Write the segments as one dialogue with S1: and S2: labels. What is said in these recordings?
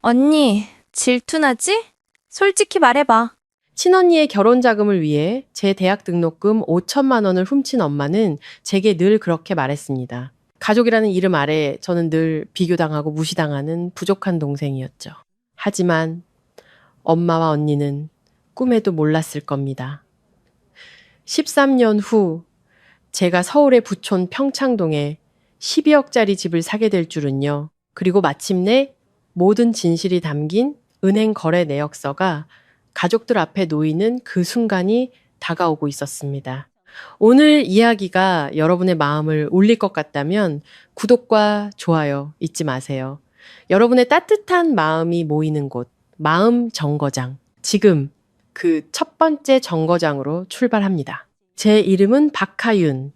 S1: 언니, 질투나지? 솔직히 말해봐.
S2: 친언니의 결혼 자금을 위해 제 대학 등록금 5천만 원을 훔친 엄마는 제게 늘 그렇게 말했습니다. 가족이라는 이름 아래 저는 늘 비교당하고 무시당하는 부족한 동생이었죠. 하지만 엄마와 언니는 꿈에도 몰랐을 겁니다. 13년 후 제가 서울의 부촌 평창동에 12억짜리 집을 사게 될 줄은요. 그리고 마침내 모든 진실이 담긴 은행 거래 내역서가 가족들 앞에 놓이는 그 순간이 다가오고 있었습니다. 오늘 이야기가 여러분의 마음을 울릴 것 같다면 구독과 좋아요 잊지 마세요. 여러분의 따뜻한 마음이 모이는 곳, 마음 정거장. 지금 그 첫 번째 정거장으로 출발합니다. 제 이름은 박하윤.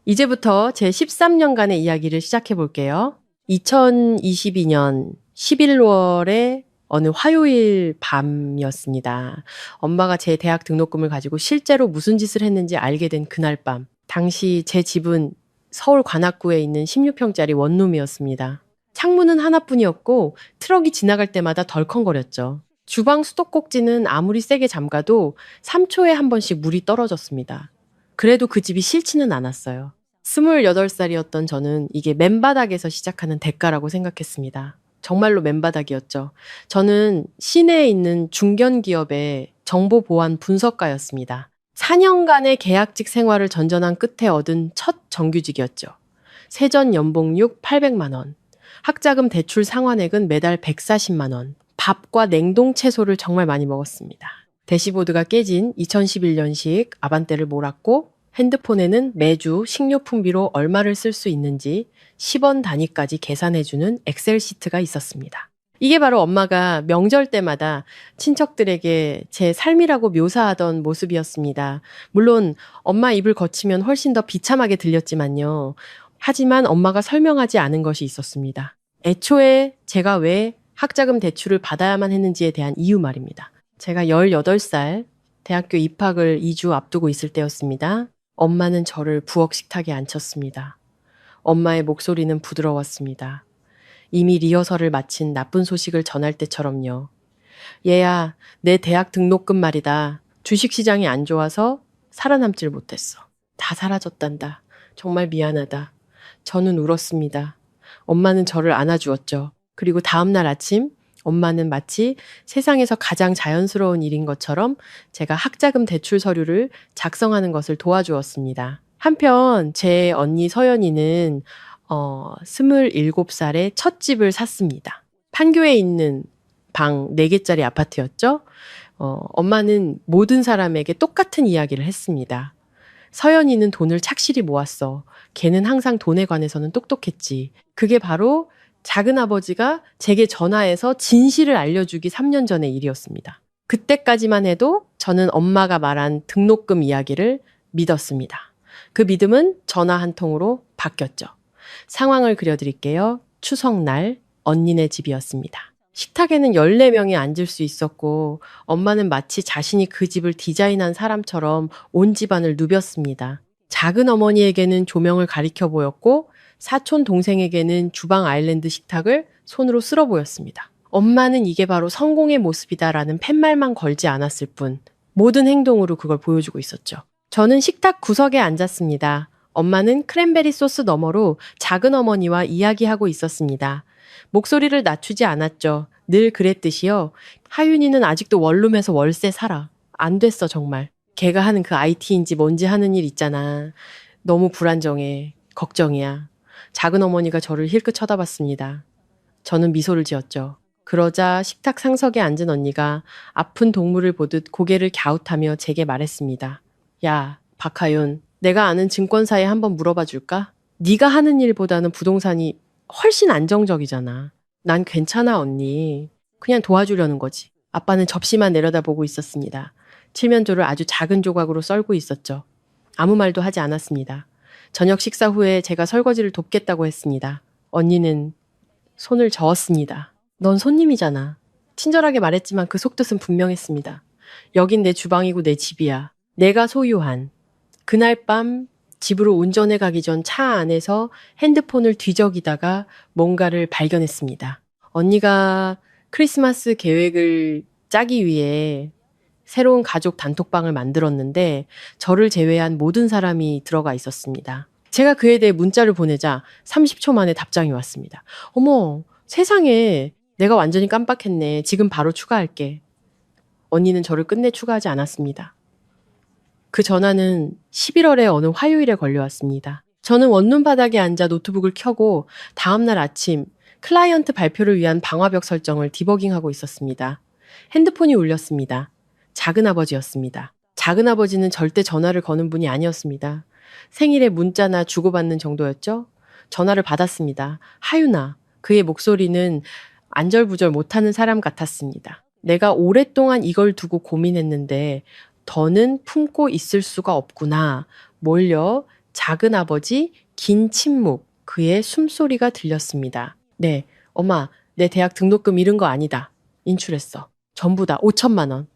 S2: 이제부터 제 13년간의 이야기를 시작해 볼게요. 2022년 11월에 어느 화요일 밤이었습니다. 엄마가 제 대학 등록금을 가지고 실제로 무슨 짓을 했는지 알게 된 그날 밤. 당시 제 집은 서울 관악구에 있는 16평짜리 원룸이었습니다. 창문은 하나뿐이었고 트럭이 지나갈 때마다 덜컹거렸죠. 주방 수도꼭지는 아무리 세게 잠가도 3초에 한 번씩 물이 떨어졌습니다. 그래도 그 집이 싫지는 않았어요. 28살이었던 저는 이게 맨바닥에서 시작하는 대가라고 생각했습니다. 정말로 맨바닥이었죠. 저는 시내에 있는 중견기업의 정보보안 분석가였습니다. 4년간의 계약직 생활을 전전한 끝에 얻은 첫 정규직이었죠. 세전 연봉 800만 원, 학자금 대출 상환액은 매달 140만 원, 밥과 냉동 채소를 정말 많이 먹었습니다. 대시보드가 깨진 2011년식 아반떼를 몰았고 핸드폰에는 매주 식료품비로 얼마를 쓸 수 있는지 10원 단위까지 계산해주는 엑셀 시트가 있었습니다. 이게 바로 엄마가 명절 때마다 친척들에게 제 삶이라고 묘사하던 모습이었습니다. 물론 엄마 입을 거치면 훨씬 더 비참하게 들렸지만요. 하지만 엄마가 설명하지 않은 것이 있었습니다. 애초에 제가 왜 학자금 대출을 받아야만 했는지에 대한 이유 말입니다. 제가 18살 대학교 입학을 2주 앞두고 있을 때였습니다. 엄마는 저를 부엌 식탁에 앉혔습니다. 엄마의 목소리는 부드러웠습니다. 이미 리허설을 마친 나쁜 소식을 전할 때처럼요. 얘야, 내 대학 등록금 말이다. 주식시장이 안 좋아서 살아남질 못했어. 다 사라졌단다. 정말 미안하다. 저는 울었습니다. 엄마는 저를 안아주었죠. 그리고 다음날 아침 엄마는 마치 세상에서 가장 자연스러운 일인 것처럼 제가 학자금 대출 서류를 작성하는 것을 도와주었습니다. 한편 제 언니 서연이는 27살에 첫 집을 샀습니다. 판교에 있는 방 4개짜리 아파트였죠. 엄마는 모든 사람에게 똑같은 이야기를 했습니다. 서연이는 돈을 착실히 모았어. 걔는 항상 돈에 관해서는 똑똑했지. 그게 바로 작은 아버지가 제게 전화해서 진실을 알려주기 3년 전의 일이었습니다. 그때까지만 해도 저는 엄마가 말한 등록금 이야기를 믿었습니다. 그 믿음은 전화 한 통으로 바뀌었죠. 상황을 그려드릴게요. 추석날 언니네 집이었습니다. 식탁에는 14명이 앉을 수 있었고 엄마는 마치 자신이 그 집을 디자인한 사람처럼 온 집안을 누볐습니다. 작은 어머니에게는 조명을 가리켜 보였고 사촌 동생에게는 주방 아일랜드 식탁을 손으로 쓸어 보였습니다. 엄마는 이게 바로 성공의 모습이다라는 팻말만 걸지 않았을 뿐 모든 행동으로 그걸 보여주고 있었죠. 저는 식탁 구석에 앉았습니다. 엄마는 크랜베리 소스 너머로 작은 어머니와 이야기하고 있었습니다. 목소리를 낮추지 않았죠. 늘 그랬듯이요. 하윤이는 아직도 원룸에서 월세 살아. 안 됐어 정말. 걔가 하는 그 IT인지 뭔지 하는 일 있잖아. 너무 불안정해. 걱정이야. 작은 어머니가 저를 힐끗 쳐다봤습니다. 저는 미소를 지었죠. 그러자 식탁 상석에 앉은 언니가 아픈 동물을 보듯 고개를 갸웃하며 제게 말했습니다. 야, 박하윤, 내가 아는 증권사에 한번 물어봐 줄까? 네가 하는 일보다는 부동산이 훨씬 안정적이잖아. 난 괜찮아, 언니. 그냥 도와주려는 거지. 아빠는 접시만 내려다보고 있었습니다. 칠면조를 아주 작은 조각으로 썰고 있었죠. 아무 말도 하지 않았습니다. 저녁 식사 후에 제가 설거지를 돕겠다고 했습니다. 언니는 손을 저었습니다. 넌 손님이잖아. 친절하게 말했지만 그 속뜻은 분명했습니다. 여긴 내 주방이고 내 집이야. 내가 소유한. 그날 밤 집으로 운전해 가기 전 차 안에서 핸드폰을 뒤적이다가 뭔가를 발견했습니다. 언니가 크리스마스 계획을 짜기 위해 새로운 가족 단톡방을 만들었는데 저를 제외한 모든 사람이 들어가 있었습니다. 제가 그에 대해 문자를 보내자 30초 만에 답장이 왔습니다. 어머, 세상에 내가 완전히 깜빡했네. 지금 바로 추가할게. 언니는 저를 끝내 추가하지 않았습니다. 그 전화는 11월의 어느 화요일에 걸려왔습니다. 저는 원룸 바닥에 앉아 노트북을 켜고 다음날 아침 클라이언트 발표를 위한 방화벽 설정을 디버깅하고 있었습니다. 핸드폰이 울렸습니다. 작은아버지였습니다. 작은아버지는 절대 전화를 거는 분이 아니었습니다. 생일에 문자나 주고받는 정도였죠? 전화를 받았습니다. 하윤아. 그의 목소리는 안절부절 못하는 사람 같았습니다. 내가 오랫동안 이걸 두고 고민했는데 더는 품고 있을 수가 없구나. 뭘요? 작은아버지 긴 침묵. 그의 숨소리가 들렸습니다. 네, 엄마, 내 대학 등록금 잃은 거 아니다. 인출했어. 전부 다 5천만 원.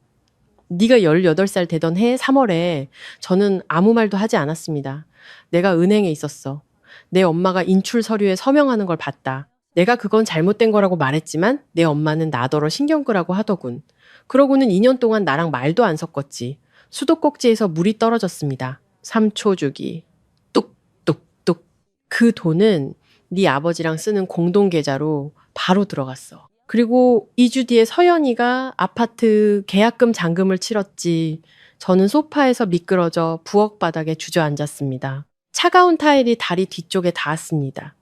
S2: 네가 18살 되던 해 3월에 저는 아무 말도 하지 않았습니다. 내가 은행에 있었어. 내 엄마가 인출 서류에 서명하는 걸 봤다. 내가 그건 잘못된 거라고 말했지만 내 엄마는 나더러 신경 끄라고 하더군. 그러고는 2년 동안 나랑 말도 안 섞었지. 수도꼭지에서 물이 떨어졌습니다. 3초 주기. 뚝뚝뚝. 그 돈은 네 아버지랑 쓰는 공동계좌로 바로 들어갔어. 그리고 2주 뒤에 서연이가 아파트 계약금 잔금을 치렀지. 저는 소파에서 미끄러져 부엌 바닥에 주저앉았습니다. 차가운 타일이 다리 뒤쪽에 닿았습니다.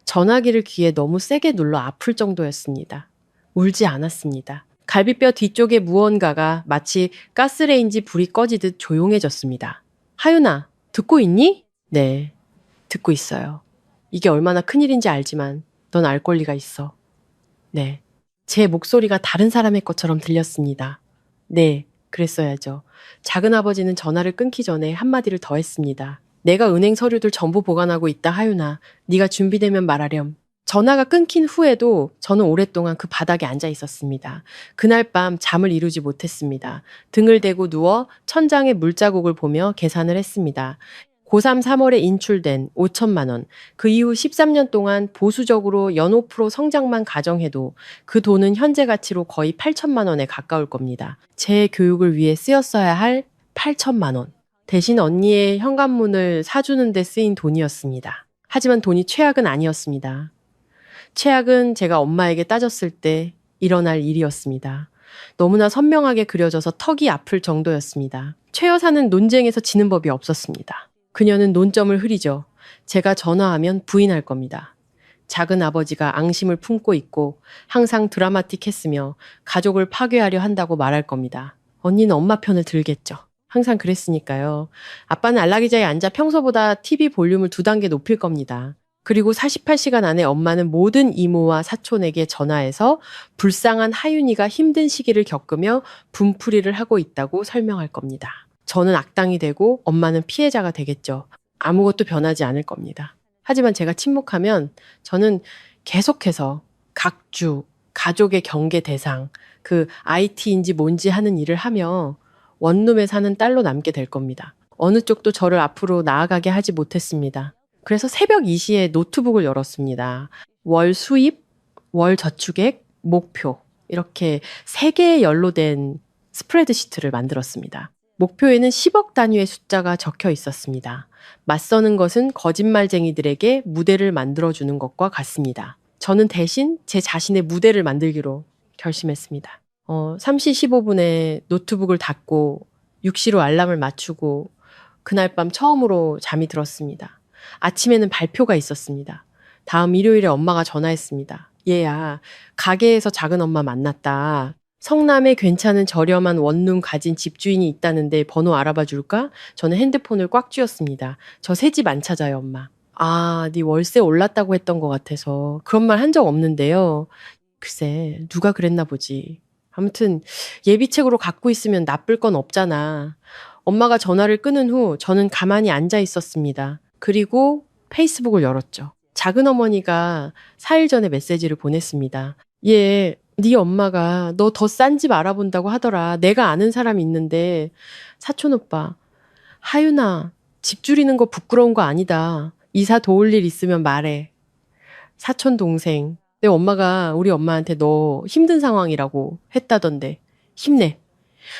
S2: 전화기를 귀에 너무 세게 눌러 아플 정도였습니다. 울지 않았습니다. 갈비뼈 뒤쪽에 무언가가 마치 가스레인지 불이 꺼지듯 조용해졌습니다. 하윤아, 듣고 있니? 네, 듣고 있어요. 이게 얼마나 큰일인지 알지만 넌 알 권리가 있어. 네. 제 목소리가 다른 사람의 것처럼 들렸습니다. 네, 그랬어야죠. 작은아버지는 전화를 끊기 전에 한마디를 더 했습니다. 내가 은행 서류들 전부 보관하고 있다, 하윤아. 네가 준비되면 말하렴. 전화가 끊긴 후에도 저는 오랫동안 그 바닥에 앉아 있었습니다. 그날 밤 잠을 이루지 못했습니다. 등을 대고 누워 천장의 물자국을 보며 계산을 했습니다. 고3 3월에 인출된 5천만 원. 그 이후 13년 동안 보수적으로 연 5% 성장만 가정해도 그 돈은 현재 가치로 거의 8천만 원에 가까울 겁니다. 제 교육을 위해 쓰였어야 할 8천만 원. 대신 언니의 현관문을 사주는 데 쓰인 돈이었습니다. 하지만 돈이 최악은 아니었습니다. 최악은 제가 엄마에게 따졌을 때 일어날 일이었습니다. 너무나 선명하게 그려져서 턱이 아플 정도였습니다. 최 여사는 논쟁에서 지는 법이 없었습니다. 그녀는 논점을 흐리죠. 제가 전화하면 부인할 겁니다. 작은 아버지가 앙심을 품고 있고 항상 드라마틱했으며 가족을 파괴하려 한다고 말할 겁니다. 언니는 엄마 편을 들겠죠. 항상 그랬으니까요. 아빠는 안락의자에 앉아 평소보다 TV 볼륨을 2단계 높일 겁니다. 그리고 48시간 안에 엄마는 모든 이모와 사촌에게 전화해서 불쌍한 하윤이가 힘든 시기를 겪으며 분풀이를 하고 있다고 설명할 겁니다. 저는 악당이 되고 엄마는 피해자가 되겠죠. 아무것도 변하지 않을 겁니다. 하지만 제가 침묵하면 저는 계속해서 각주, 가족의 경계 대상, 그 IT인지 뭔지 하는 일을 하며 원룸에 사는 딸로 남게 될 겁니다. 어느 쪽도 저를 앞으로 나아가게 하지 못했습니다. 그래서 새벽 2시에 노트북을 열었습니다. 월 수입, 월 저축액, 목표 이렇게 3개의 열로 된 스프레드시트를 만들었습니다. 목표에는 10억 단위의 숫자가 적혀 있었습니다. 맞서는 것은 거짓말쟁이들에게 무대를 만들어주는 것과 같습니다. 저는 대신 제 자신의 무대를 만들기로 결심했습니다. 3시 15분에 노트북을 닫고 6시로 알람을 맞추고 그날 밤 처음으로 잠이 들었습니다. 아침에는 발표가 있었습니다. 다음 일요일에 엄마가 전화했습니다. 얘야, 가게에서 작은 엄마 만났다. 성남에 괜찮은 저렴한 원룸 가진 집주인이 있다는데 번호 알아봐 줄까? 저는 핸드폰을 꽉 쥐었습니다. 저 새 집 안 찾아요, 엄마. 아, 네 월세 올랐다고 했던 것 같아서 그런 말 한 적 없는데요. 글쎄, 누가 그랬나 보지. 아무튼 예비책으로 갖고 있으면 나쁠 건 없잖아. 엄마가 전화를 끊은 후 저는 가만히 앉아 있었습니다. 그리고 페이스북을 열었죠. 작은 어머니가 4일 전에 메시지를 보냈습니다. 얘, 네 엄마가 너 더 싼 집 알아본다고 하더라. 내가 아는 사람이 있는데 사촌 오빠, 하윤아, 집 줄이는 거 부끄러운 거 아니다. 이사 도울 일 있으면 말해. 사촌 동생, 내 엄마가 우리 엄마한테 너 힘든 상황이라고 했다던데 힘내.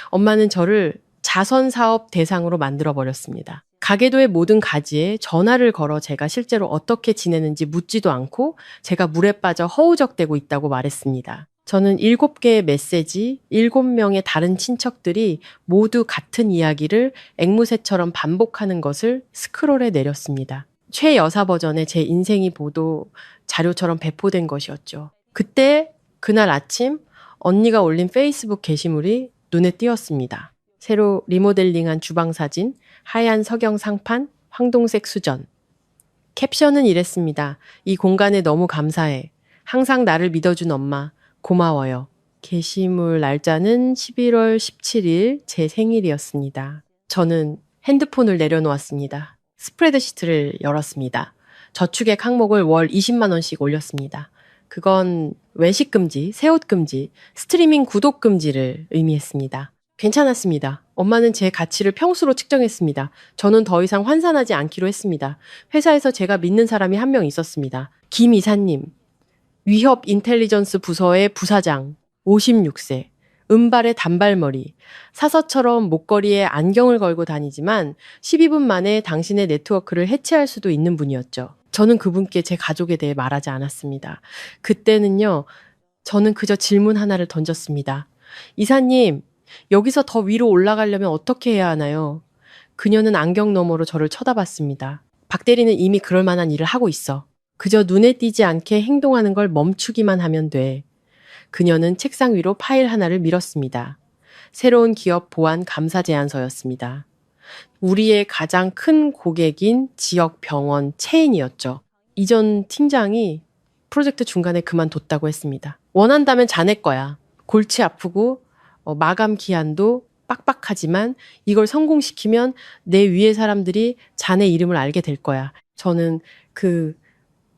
S2: 엄마는 저를 자선사업 대상으로 만들어버렸습니다. 가계도의 모든 가지에 전화를 걸어 제가 실제로 어떻게 지내는지 묻지도 않고 제가 물에 빠져 허우적대고 있다고 말했습니다. 저는 7개의 메시지, 7명의 다른 친척들이 모두 같은 이야기를 앵무새처럼 반복하는 것을 스크롤에 내렸습니다. 최여사 버전의 제 인생이 보도 자료처럼 배포된 것이었죠. 그날 아침 언니가 올린 페이스북 게시물이 눈에 띄었습니다. 새로 리모델링한 주방 사진, 하얀 석영 상판, 황동색 수전. 캡션은 이랬습니다. 이 공간에 너무 감사해. 항상 나를 믿어준 엄마. 고마워요. 게시물 날짜는 11월 17일 제 생일이었습니다. 저는 핸드폰을 내려놓았습니다. 스프레드시트를 열었습니다. 저축액 항목을 월 20만 원씩 올렸습니다. 그건 외식 금지, 새 옷 금지, 스트리밍 구독 금지를 의미했습니다. 괜찮았습니다. 엄마는 제 가치를 평수로 측정했습니다. 저는 더 이상 환산하지 않기로 했습니다. 회사에서 제가 믿는 사람이 한 명 있었습니다. 김 이사님. 위협 인텔리전스 부서의 부사장, 56세, 은발의 단발머리, 사서처럼 목걸이에 안경을 걸고 다니지만 12분 만에 당신의 네트워크를 해체할 수도 있는 분이었죠. 저는 그분께 제 가족에 대해 말하지 않았습니다. 그때는요, 저는 그저 질문 하나를 던졌습니다. 이사님, 여기서 더 위로 올라가려면 어떻게 해야 하나요? 그녀는 안경 너머로 저를 쳐다봤습니다. 박 대리는 이미 그럴 만한 일을 하고 있어. 그저 눈에 띄지 않게 행동하는 걸 멈추기만 하면 돼. 그녀는 책상 위로 파일 하나를 밀었습니다. 새로운 기업 보안 감사 제안서였습니다. 우리의 가장 큰 고객인 지역 병원 체인이었죠. 이전 팀장이 프로젝트 중간에 그만뒀다고 했습니다. 원한다면 자네 거야. 골치 아프고 마감 기한도 빡빡하지만 이걸 성공시키면 내 위의 사람들이 자네 이름을 알게 될 거야. 저는 그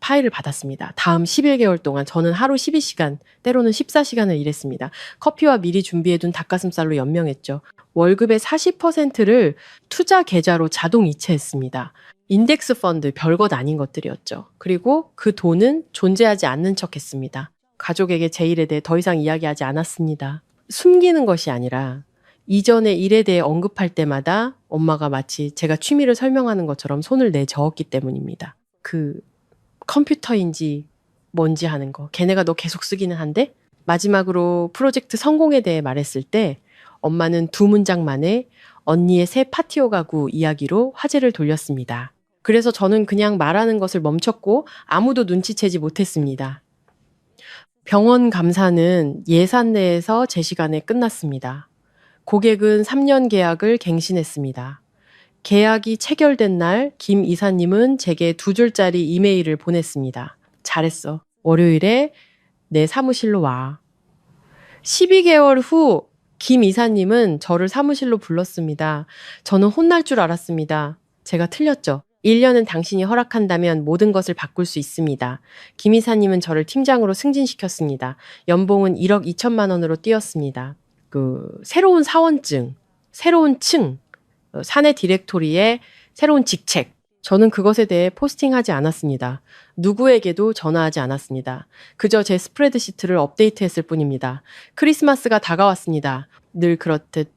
S2: 파일을 받았습니다. 다음 11개월 동안 저는 하루 12시간, 때로는 14시간을 일했습니다. 커피와 미리 준비해둔 닭가슴살로 연명했죠. 월급의 40%를 투자 계좌로 자동 이체했습니다. 인덱스 펀드, 별것 아닌 것들이었죠. 그리고 그 돈은 존재하지 않는 척 했습니다. 가족에게 제 일에 대해 더 이상 이야기하지 않았습니다. 숨기는 것이 아니라 이전의 일에 대해 언급할 때마다 엄마가 마치 제가 취미를 설명하는 것처럼 손을 내저었기 때문입니다. 컴퓨터인지 뭔지 하는 거. 걔네가 너 계속 쓰기는 한데? 마지막으로 프로젝트 성공에 대해 말했을 때 엄마는 2문장 만에 언니의 새 파티오 가구 이야기로 화제를 돌렸습니다. 그래서 저는 그냥 말하는 것을 멈췄고 아무도 눈치채지 못했습니다. 병원 감사는 예산 내에서 제 시간에 끝났습니다. 고객은 3년 계약을 갱신했습니다. 계약이 체결된 날 김 이사님은 제게 2줄짜리 이메일을 보냈습니다. 잘했어. 월요일에 내 사무실로 와. 12개월 후 김 이사님은 저를 사무실로 불렀습니다. 저는 혼날 줄 알았습니다. 제가 틀렸죠. 1년은 당신이 허락한다면 모든 것을 바꿀 수 있습니다. 김 이사님은 저를 팀장으로 승진시켰습니다. 연봉은 1억 2천만 원으로 뛰었습니다. 새로운 사원증, 새로운 층, 사내 디렉토리의 새로운 직책. 저는 그것에 대해 포스팅하지 않았습니다. 누구에게도 전화하지 않았습니다. 그저 제 스프레드시트를 업데이트했을 뿐입니다. 크리스마스가 다가왔습니다. 늘 그렇듯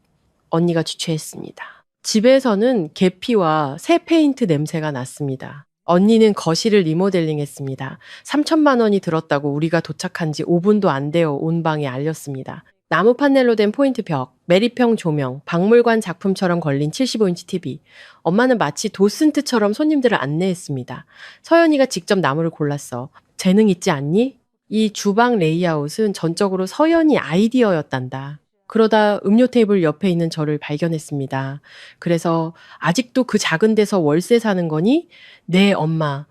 S2: 언니가 주최했습니다. 집에서는 계피와 새 페인트 냄새가 났습니다. 언니는 거실을 리모델링했습니다. 3천만 원이 들었다고 우리가 도착한 지 5분도 안 되어 온 방에 알렸습니다. 나무 판넬로 된 포인트 벽, 메리평 조명, 박물관 작품처럼 걸린 75인치 TV. 엄마는 마치 도슨트처럼 손님들을 안내했습니다. 서연이가 직접 나무를 골랐어. 재능 있지 않니? 이 주방 레이아웃은 전적으로 서연이 아이디어였단다. 그러다 음료 테이블 옆에 있는 저를 발견했습니다. 그래서 아직도 그 작은 데서 월세 사는 거니? 네, 엄마.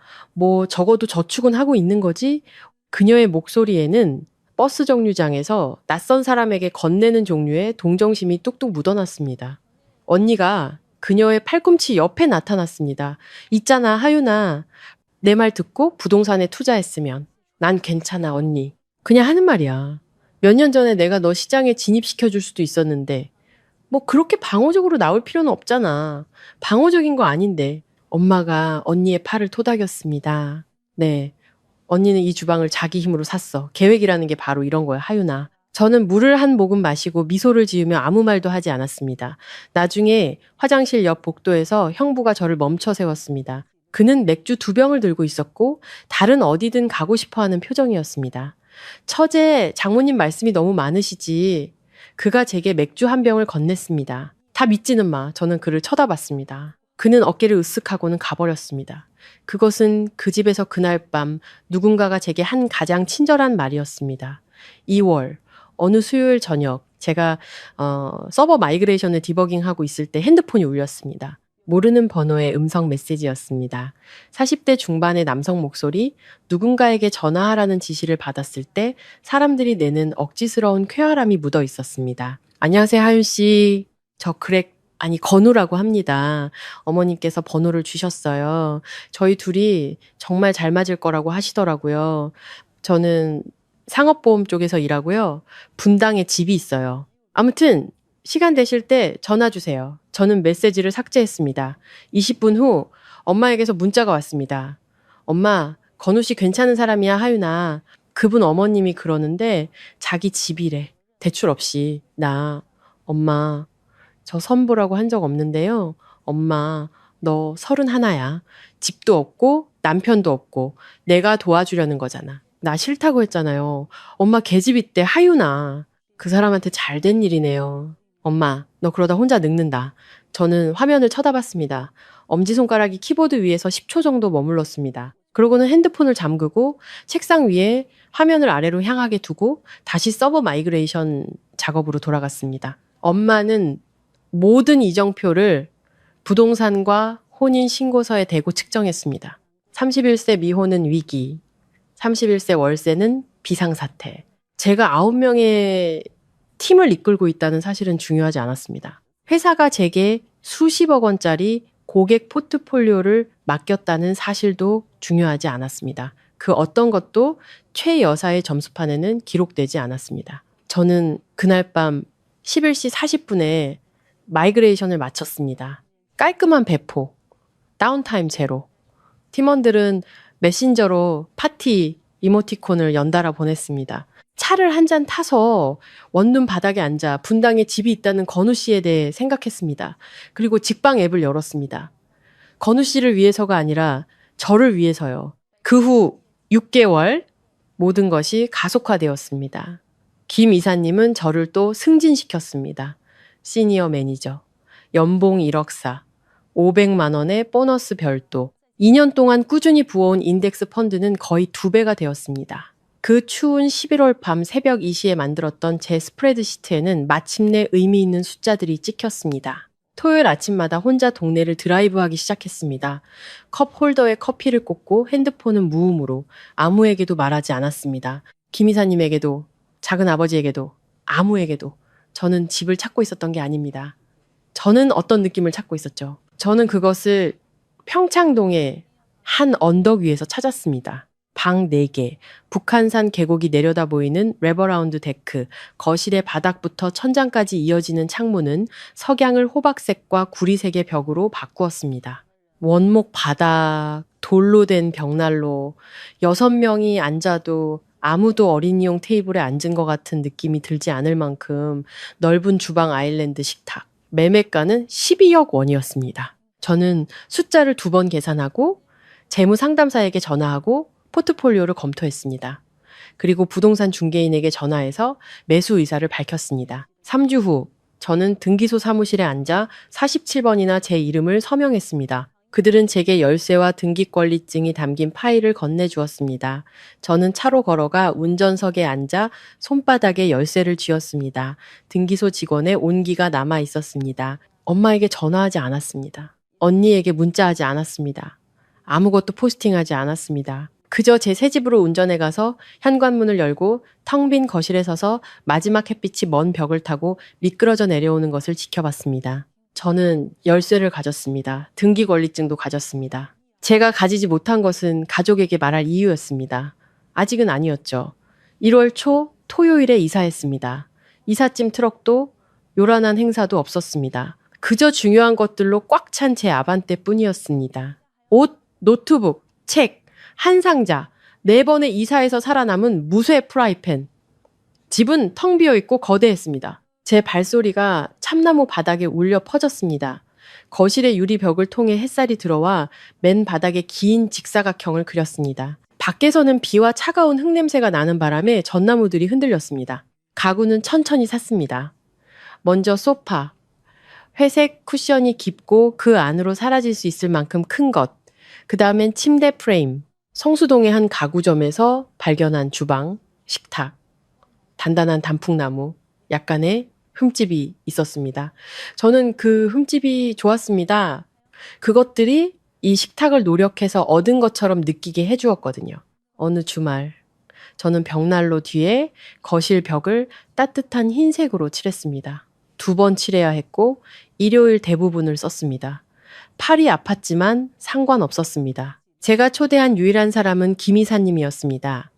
S2: 적어도 저축은 하고 있는 거지? 그녀의 목소리에는 버스 정류장에서 낯선 사람에게 건네는 종류의 동정심이 뚝뚝 묻어났습니다. 언니가 그녀의 팔꿈치 옆에 나타났습니다. 있잖아, 하윤아. 내 말 듣고 부동산에 투자했으면. 난 괜찮아, 언니. 그냥 하는 말이야. 몇 년 전에 내가 너 시장에 진입시켜줄 수도 있었는데 그렇게 방어적으로 나올 필요는 없잖아. 방어적인 거 아닌데. 엄마가 언니의 팔을 토닥였습니다. 네, 언니는 이 주방을 자기 힘으로 샀어. 계획이라는 게 바로 이런 거야, 하윤아. 저는 물을 한 모금 마시고 미소를 지으며 아무 말도 하지 않았습니다. 나중에 화장실 옆 복도에서 형부가 저를 멈춰 세웠습니다. 그는 맥주 2병을 들고 있었고 다른 어디든 가고 싶어 하는 표정이었습니다. 처제, 장모님 말씀이 너무 많으시지. 그가 제게 맥주 1병을 건넸습니다. 다 믿지는 마. 저는 그를 쳐다봤습니다. 그는 어깨를 으쓱하고는 가버렸습니다. 그것은 그 집에서 그날 밤 누군가가 제게 한 가장 친절한 말이었습니다. 2월 어느 수요일 저녁 제가 서버 마이그레이션을 디버깅하고 있을 때 핸드폰이 울렸습니다. 모르는 번호의 음성 메시지였습니다. 40대 중반의 남성 목소리, 누군가에게 전화하라는 지시를 받았을 때 사람들이 내는 억지스러운 쾌활함이 묻어 있었습니다. 안녕하세요, 하윤 씨. 저 건우라고 합니다. 어머님께서 번호를 주셨어요. 저희 둘이 정말 잘 맞을 거라고 하시더라고요. 저는 상업보험 쪽에서 일하고요. 분당에 집이 있어요. 아무튼 시간 되실 때 전화 주세요. 저는 메시지를 삭제했습니다. 20분 후 엄마에게서 문자가 왔습니다. 엄마, 건우 씨 괜찮은 사람이야, 하윤아. 그분 어머님이 그러는데 자기 집이래. 대출 없이. 엄마, 저 선보라고 한 적 없는데요. 엄마, 너 31야. 집도 없고 남편도 없고 내가 도와주려는 거잖아. 나 싫다고 했잖아요. 엄마 계집 있대, 하윤아. 그 사람한테 잘 된 일이네요. 엄마, 너 그러다 혼자 늙는다. 저는 화면을 쳐다봤습니다. 엄지손가락이 키보드 위에서 10초 정도 머물렀습니다. 그러고는 핸드폰을 잠그고 책상 위에 화면을 아래로 향하게 두고 다시 서버 마이그레이션 작업으로 돌아갔습니다. 엄마는 모든 이정표를 부동산과 혼인신고서에 대고 측정했습니다. 31세 미혼은 위기, 31세 월세는 비상사태. 제가 9명의 팀을 이끌고 있다는 사실은 중요하지 않았습니다. 회사가 제게 수십억 원짜리 고객 포트폴리오를 맡겼다는 사실도 중요하지 않았습니다. 그 어떤 것도 최 여사의 점수판에는 기록되지 않았습니다. 저는 그날 밤 11시 40분에 마이그레이션을 마쳤습니다. 깔끔한 배포, 다운타임 제로. 팀원들은 메신저로 파티 이모티콘을 연달아 보냈습니다. 차를 한 잔 타서 원룸 바닥에 앉아 분당에 집이 있다는 건우 씨에 대해 생각했습니다. 그리고 직방 앱을 열었습니다. 건우 씨를 위해서가 아니라 저를 위해서요. 그 후 6개월 모든 것이 가속화되었습니다. 김 이사님은 저를 또 승진시켰습니다. 시니어 매니저, 연봉 1억4, 500만 원의 보너스 별도, 2년 동안 꾸준히 부어온 인덱스 펀드는 거의 2배가 되었습니다. 그 추운 11월 밤 새벽 2시에 만들었던 제 스프레드 시트에는 마침내 의미 있는 숫자들이 찍혔습니다. 토요일 아침마다 혼자 동네를 드라이브하기 시작했습니다. 컵 홀더에 커피를 꽂고 핸드폰은 무음으로 아무에게도 말하지 않았습니다. 김 이사님에게도, 작은 아버지에게도, 아무에게도. 저는 집을 찾고 있었던 게 아닙니다. 저는 어떤 느낌을 찾고 있었죠. 저는 그것을 평창동의 한 언덕 위에서 찾았습니다. 방 4개, 북한산 계곡이 내려다 보이는 레버라운드 데크, 거실의 바닥부터 천장까지 이어지는 창문은 석양을 호박색과 구리색의 벽으로 바꾸었습니다. 원목 바닥, 돌로 된 벽난로, 6명이 앉아도 아무도 어린이용 테이블에 앉은 것 같은 느낌이 들지 않을 만큼 넓은 주방 아일랜드 식탁. 매매가는 12억 원이었습니다. 저는 숫자를 2번 계산하고 재무 상담사에게 전화하고 포트폴리오를 검토했습니다. 그리고 부동산 중개인에게 전화해서 매수 의사를 밝혔습니다. 3주 후 저는 등기소 사무실에 앉아 47번이나 제 이름을 서명했습니다. 그들은 제게 열쇠와 등기권리증이 담긴 파일을 건네주었습니다. 저는 차로 걸어가 운전석에 앉아 손바닥에 열쇠를 쥐었습니다. 등기소 직원의 온기가 남아 있었습니다. 엄마에게 전화하지 않았습니다. 언니에게 문자하지 않았습니다. 아무것도 포스팅하지 않았습니다. 그저 제 새 집으로 운전해 가서 현관문을 열고 텅 빈 거실에 서서 마지막 햇빛이 먼 벽을 타고 미끄러져 내려오는 것을 지켜봤습니다. 저는 열쇠를 가졌습니다. 등기권리증도 가졌습니다. 제가 가지지 못한 것은 가족에게 말할 이유였습니다. 아직은 아니었죠. 1월 초 토요일에 이사했습니다. 이삿짐 트럭도 요란한 행사도 없었습니다. 그저 중요한 것들로 꽉 찬 제 아반떼뿐이었습니다. 옷, 노트북, 책, 한 상자, 4번의 이사에서 살아남은 무쇠 프라이팬. 집은 텅 비어 있고 거대했습니다. 제 발소리가 참나무 바닥에 울려 퍼졌습니다. 거실의 유리벽을 통해 햇살이 들어와 맨 바닥에 긴 직사각형을 그렸습니다. 밖에서는 비와 차가운 흙냄새가 나는 바람에 전나무들이 흔들렸습니다. 가구는 천천히 샀습니다. 먼저 소파, 회색 쿠션이 깊고 그 안으로 사라질 수 있을 만큼 큰 것. 그 다음엔 침대 프레임, 성수동의 한 가구점에서 발견한 주방, 식탁, 단단한 단풍나무, 약간의 흠집이 있었습니다. 저는 그 흠집이 좋았습니다. 그것들이 이 식탁을 노력해서 얻은 것처럼 느끼게 해주었거든요. 어느 주말, 저는 벽난로 뒤에 거실 벽을 따뜻한 흰색으로 칠했습니다. 2번 칠해야 했고 일요일 대부분을 썼습니다. 팔이 아팠지만 상관없었습니다. 제가 초대한 유일한 사람은 김 이사님이었습니다.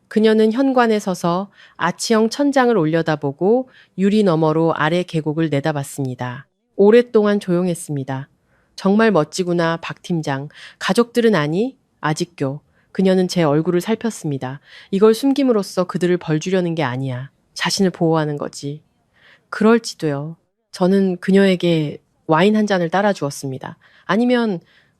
S2: 그녀는 현관에 서서 아치형 천장을 올려다보고 유리 너머로 아래 계곡을 내다봤습니다. 오랫동안 조용했습니다. 정말 멋지구나, 박 팀장. 가족들은 아니? 아직교. 그녀는 제 얼굴을 살폈습니다. 이걸 숨김으로써 그들을 벌주려는 게 아니야. 자신을 보호하는 거지. 그럴지도요. 저는 그녀에게 와인 한 잔을 따라 주었습니다. 아니면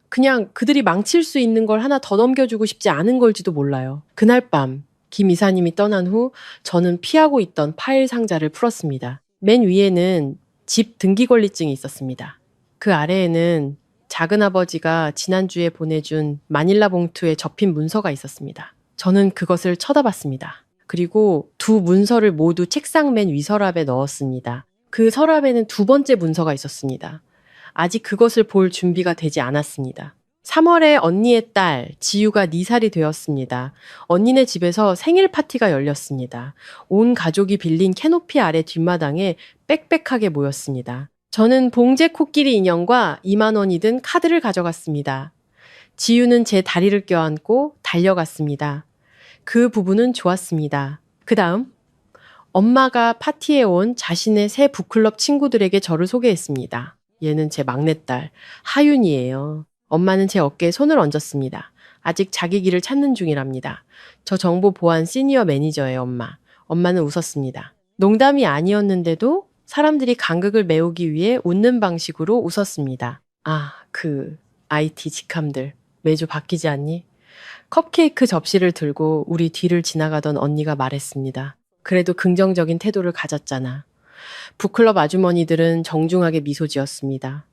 S2: 그냥 그들이 망칠 수 있는 걸 하나 더 넘겨주고 싶지 않은 걸지도 몰라요. 그날 밤 김 이사님이 떠난 후 저는 피하고 있던 파일 상자를 풀었습니다. 맨 위에는 집 등기권리증이 있었습니다. 그 아래에는 작은아버지가 지난주에 보내준 마닐라 봉투에 접힌 문서가 있었습니다. 저는 그것을 쳐다봤습니다. 그리고 2 문서를 모두 책상 맨 위 서랍에 넣었습니다. 그 서랍에는 2번째 문서가 있었습니다. 아직 그것을 볼 준비가 되지 않았습니다. 3월에 언니의 딸 지유가 4살이 되었습니다. 언니네 집에서 생일 파티가 열렸습니다. 온 가족이 빌린 캐노피 아래 뒷마당에 빽빽하게 모였습니다. 저는 봉제 코끼리 인형과 2만 원이 든 카드를 가져갔습니다. 지유는 제 다리를 껴안고 달려갔습니다. 그 부분은 좋았습니다. 그 다음 엄마가 파티에 온 자신의 새 북클럽 친구들에게 저를 소개했습니다. 얘는 제 막내딸 하윤이에요. 엄마는 제 어깨에 손을 얹었습니다. 아직 자기 길을 찾는 중이랍니다. 저 정보 보안 시니어 매니저예요, 엄마. 엄마는 웃었습니다. 농담이 아니었는데도 사람들이 간극을 메우기 위해 웃는 방식으로 웃었습니다. 아, 그 IT 직함들 매주 바뀌지 않니? 컵케이크 접시를 들고 우리 뒤를 지나가던 언니가 말했습니다. 그래도 긍정적인 태도를 가졌잖아. 북클럽 아주머니들은 정중하게 미소 지었습니다.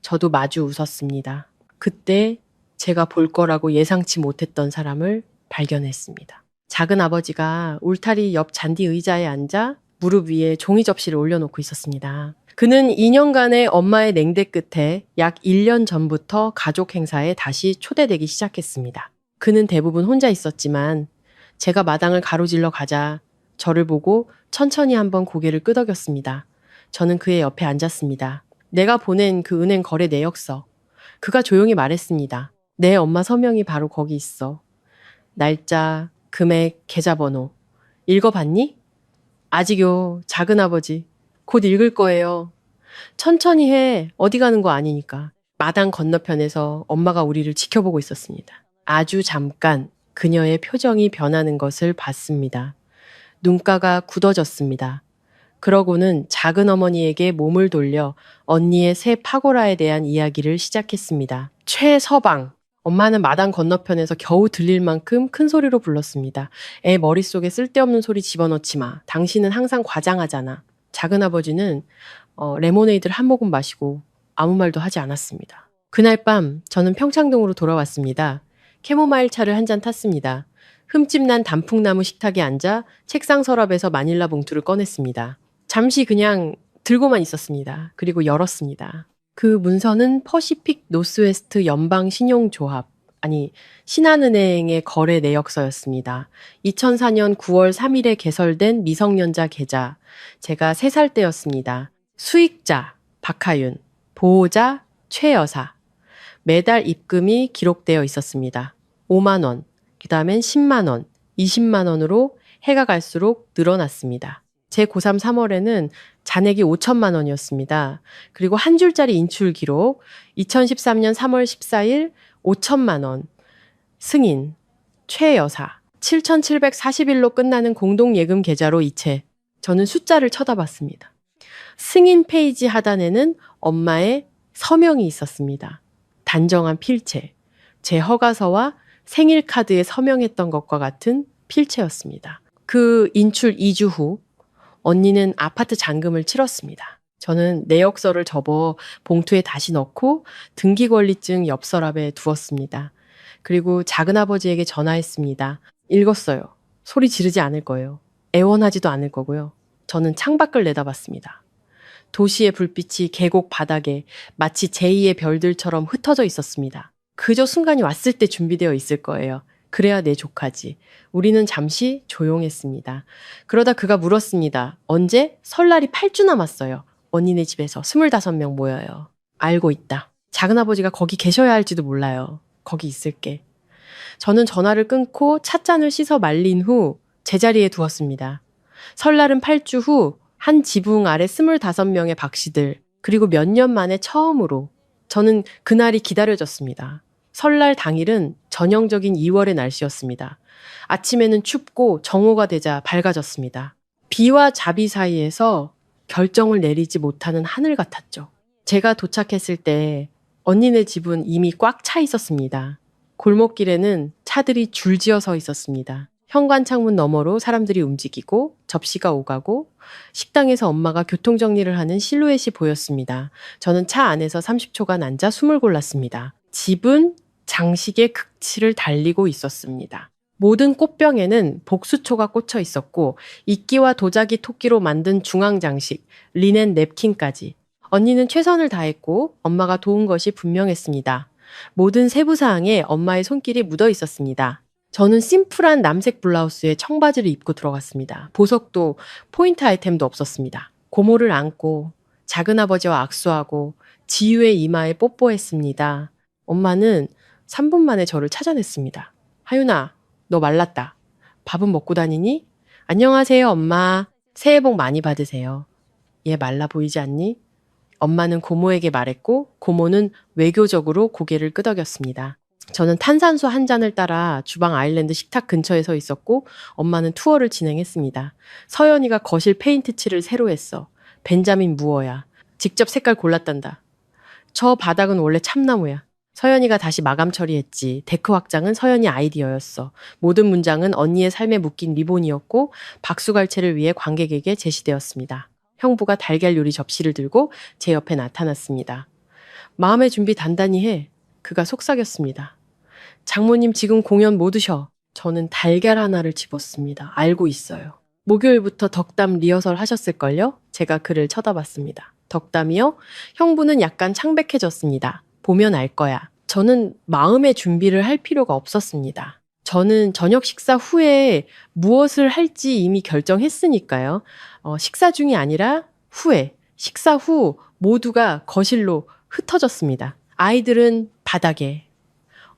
S2: 저도 마주 웃었습니다. 그때 제가 볼 거라고 예상치 못했던 사람을 발견했습니다. 작은 아버지가 울타리 옆 잔디 의자에 앉아 무릎 위에 종이 접시를 올려놓고 있었습니다. 그는 2년간의 엄마의 냉대 끝에 약 1년 전부터 가족 행사에 다시 초대되기 시작했습니다. 그는 대부분 혼자 있었지만 제가 마당을 가로질러 가자 저를 보고 천천히 한번 고개를 끄덕였습니다. 저는 그의 옆에 앉았습니다. 내가 보낸 그 은행 거래 내역서. 그가 조용히 말했습니다. 내 엄마 서명이 바로 거기 있어. 날짜, 금액, 계좌번호. 읽어봤니? 아직요, 작은아버지. 곧 읽을 거예요. 천천히 해. 어디 가는 거 아니니까. 마당 건너편에서 엄마가 우리를 지켜보고 있었습니다. 아주 잠깐 그녀의 표정이 변하는 것을 봤습니다. 눈가가 굳어졌습니다. 그러고는 작은 어머니에게 몸을 돌려 언니의 새 파고라에 대한 이야기를 시작했습니다. 최서방. 엄마는 마당 건너편에서 겨우 들릴 만큼 큰 소리로 불렀습니다. 애 머릿속에 쓸데없는 소리 집어넣지 마. 당신은 항상 과장하잖아. 작은아버지는 레모네이드를 한 모금 마시고 아무 말도 하지 않았습니다. 그날 밤 저는 평창동으로 돌아왔습니다. 캐모마일 차를 한 잔 탔습니다. 흠집난 단풍나무 식탁에 앉아 책상 서랍에서 마닐라 봉투를 꺼냈습니다. 잠시 그냥 들고만 있었습니다. 그리고 열었습니다. 그 문서는 퍼시픽 노스웨스트 연방신용조합, 아니 신한은행의 거래 내역서였습니다. 2004년 9월 3일에 개설된 미성년자 계좌. 제가 3살 때였습니다. 수익자 박하윤, 보호자 최여사. 매달 입금이 기록되어 있었습니다. 5만 원, 그 다음엔 10만 원, 20만 원으로 해가 갈수록 늘어났습니다. 제 고3 3월에는 잔액이 5천만 원이었습니다. 그리고 한 줄짜리 인출 기록, 2013년 3월 14일 5천만 원, 승인, 최 여사. 7,741로 끝나는 공동예금 계좌로 이체. 저는 숫자를 쳐다봤습니다. 승인 페이지 하단에는 엄마의 서명이 있었습니다. 단정한 필체. 제 허가서와 생일 카드에 서명했던 것과 같은 필체였습니다. 그 인출 2주 후 언니는 아파트 잔금을 치렀습니다. 저는 내역서를 접어 봉투에 다시 넣고 등기권리증 옆 서랍에 두었습니다. 그리고 작은아버지에게 전화했습니다. 읽었어요. 소리 지르지 않을 거예요. 애원하지도 않을 거고요. 저는 창밖을 내다봤습니다. 도시의 불빛이 계곡 바닥에 마치 제2의 별들처럼 흩어져 있었습니다. 그저 순간이 왔을 때 준비되어 있을 거예요. 그래야 내 조카지. 우리는 잠시 조용했습니다. 그러다 그가 물었습니다. 언제? 설날이 8주 남았어요. 언니네 집에서 25명 모여요. 알고 있다. 작은아버지가 거기 계셔야 할지도 몰라요. 거기 있을게. 저는 전화를 끊고 찻잔을 씻어 말린 후 제자리에 두었습니다. 설날은 8주 후 한 지붕 아래 25명의 박씨들, 그리고 몇 년 만에 처음으로 저는 그날이 기다려졌습니다. 설날 당일은 전형적인 2월의 날씨였습니다. 아침에는 춥고 정오가 되자 밝아졌습니다. 비와 자비 사이에서 결정을 내리지 못하는 하늘 같았죠. 제가 도착했을 때 언니네 집은 이미 꽉 차 있었습니다. 골목길에는 차들이 줄지어 서 있었습니다. 현관 창문 너머로 사람들이 움직이고 접시가 오가고 식당에서 엄마가 교통정리를 하는 실루엣이 보였습니다. 저는 차 안에서 30초간 앉아 숨을 골랐습니다. 집은 장식의 극치를 달리고 있었습니다. 모든 꽃병에는 복수초가 꽂혀 있었고 이끼와 도자기 토끼로 만든 중앙장식, 리넨 냅킨까지. 언니는 최선을 다했고 엄마가 도운 것이 분명했습니다. 모든 세부사항에 엄마의 손길이 묻어 있었습니다. 저는 심플한 남색 블라우스에 청바지를 입고 들어갔습니다. 보석도 포인트 아이템도 없었습니다. 고모를 안고 작은아버지와 악수하고 지유의 이마에 뽀뽀했습니다. 엄마는 3분 만에 저를 찾아냈습니다. 하윤아, 너 말랐다. 밥은 먹고 다니니? 안녕하세요, 엄마. 새해 복 많이 받으세요. 얘 말라 보이지 않니? 엄마는 고모에게 말했고 고모는 외교적으로 고개를 끄덕였습니다. 저는 탄산수 한 잔을 따라 주방 아일랜드 식탁 근처에 서 있었고 엄마는 투어를 진행했습니다. 서연이가 거실 페인트 칠을 새로 했어. 벤자민 무어야. 직접 색깔 골랐단다. 저 바닥은 원래 참나무야. 서연이가 다시 마감 처리했지. 데크 확장은 서연이 아이디어였어. 모든 문장은 언니의 삶에 묶인 리본이었고 박수갈채를 위해 관객에게 제시되었습니다. 형부가 달걀 요리 접시를 들고 제 옆에 나타났습니다. 마음의 준비 단단히 해. 그가 속삭였습니다. 장모님 지금 공연 못 오셔. 저는 달걀 하나를 집었습니다. 알고 있어요. 목요일부터 덕담 리허설 하셨을걸요? 제가 그를 쳐다봤습니다. 덕담이요? 형부는 약간 창백해졌습니다. 보면 알 거야. 저는 마음의 준비를 할 필요가 없었습니다. 저는 저녁 식사 후에 무엇을 할지 이미 결정했으니까요. 식사 중이 아니라 후에, 식사 후 모두가 거실로 흩어졌습니다. 아이들은 바닥에,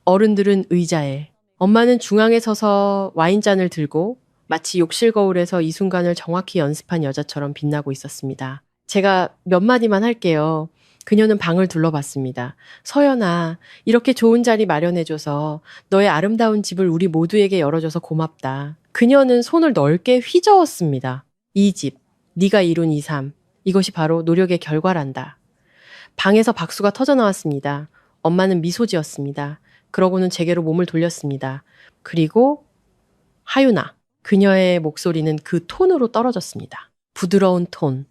S2: 어른들은 의자에, 엄마는 중앙에 서서 와인잔을 들고 마치 욕실 거울에서 이 순간을 정확히 연습한 여자처럼 빛나고 있었습니다. 제가 몇 마디만 할게요. 그녀는 방을 둘러봤습니다. 서연아, 이렇게 좋은 자리 마련해줘서 너의 아름다운 집을 우리 모두에게 열어줘서 고맙다. 그녀는 손을 넓게 휘저었습니다. 이 집, 네가 이룬 이 삶, 이것이 바로 노력의 결과란다. 방에서 박수가 터져나왔습니다. 엄마는 미소 지었습니다. 그러고는 제게로 몸을 돌렸습니다. 그리고 하윤아, 그녀의 목소리는 그 톤으로 떨어졌습니다. 부드러운 톤.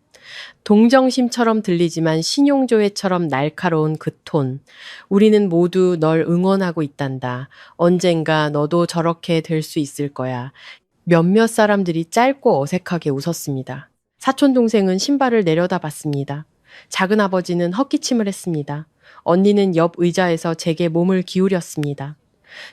S2: 동정심처럼 들리지만 신용조회처럼 날카로운 그 톤. 우리는 모두 널 응원하고 있단다. 언젠가 너도 저렇게 될 수 있을 거야. 몇몇 사람들이 짧고 어색하게 웃었습니다. 사촌동생은 신발을 내려다봤습니다. 작은아버지는 헛기침을 했습니다. 언니는 옆 의자에서 제게 몸을 기울였습니다.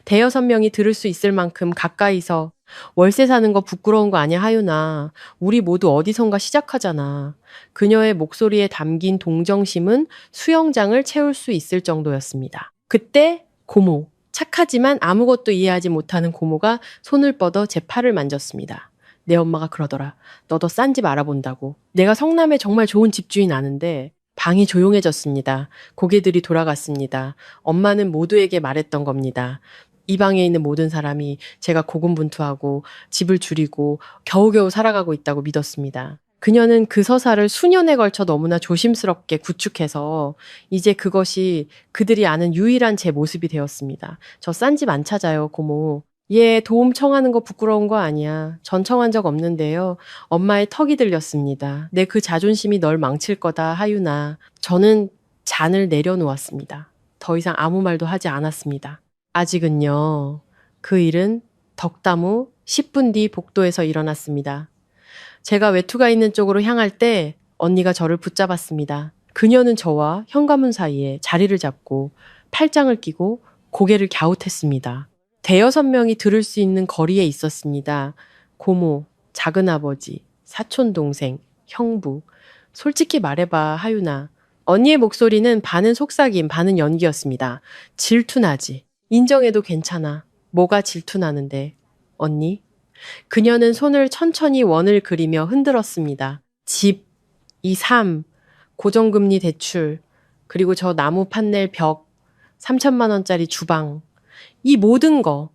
S2: 대여섯 명이 들을 수 있을 만큼 가까이서 월세 사는 거 부끄러운 거 아니야, 하윤아. 우리 모두 어디선가 시작하잖아. 그녀의 목소리에 담긴 동정심은 수영장을 채울 수 있을 정도였습니다. 그때 고모, 착하지만 아무것도 이해하지 못하는 고모가 손을 뻗어 제 팔을 만졌습니다. 내 엄마가 그러더라. 너도 싼 집 알아본다고. 내가 성남에 정말 좋은 집주인 아는데. 방이 조용해졌습니다. 고개들이 돌아갔습니다. 엄마는 모두에게 말했던 겁니다. 이 방에 있는 모든 사람이 제가 고군분투하고 집을 줄이고 겨우겨우 살아가고 있다고 믿었습니다. 그녀는 그 서사를 수년에 걸쳐 너무나 조심스럽게 구축해서 이제 그것이 그들이 아는 유일한 제 모습이 되었습니다. 저 싼 집 안 찾아요, 고모. 얘 도움 청하는 거 부끄러운 거 아니야. 전 청한 적 없는데요. 엄마의 턱이 들렸습니다. 내 그 자존심이 널 망칠 거다, 하윤아. 저는 잔을 내려놓았습니다. 더 이상 아무 말도 하지 않았습니다. 아직은요. 그 일은 덕담 후 10분 뒤 복도에서 일어났습니다. 제가 외투가 있는 쪽으로 향할 때 언니가 저를 붙잡았습니다. 그녀는 저와 현관문 사이에 자리를 잡고 팔짱을 끼고 고개를 갸웃했습니다. 대여섯 명이 들을 수 있는 거리에 있었습니다. 고모, 작은아버지, 사촌동생, 형부. 솔직히 말해봐, 하윤아. 언니의 목소리는 반은 속삭임, 반은 연기였습니다. 질투나지. 인정해도 괜찮아. 뭐가 질투나는데. 언니? 그녀는 손을 천천히 원을 그리며 흔들었습니다. 집, 이 삶, 고정금리 대출, 그리고 저 나무 판넬 벽, 3천만 원짜리 주방. 이 모든 거.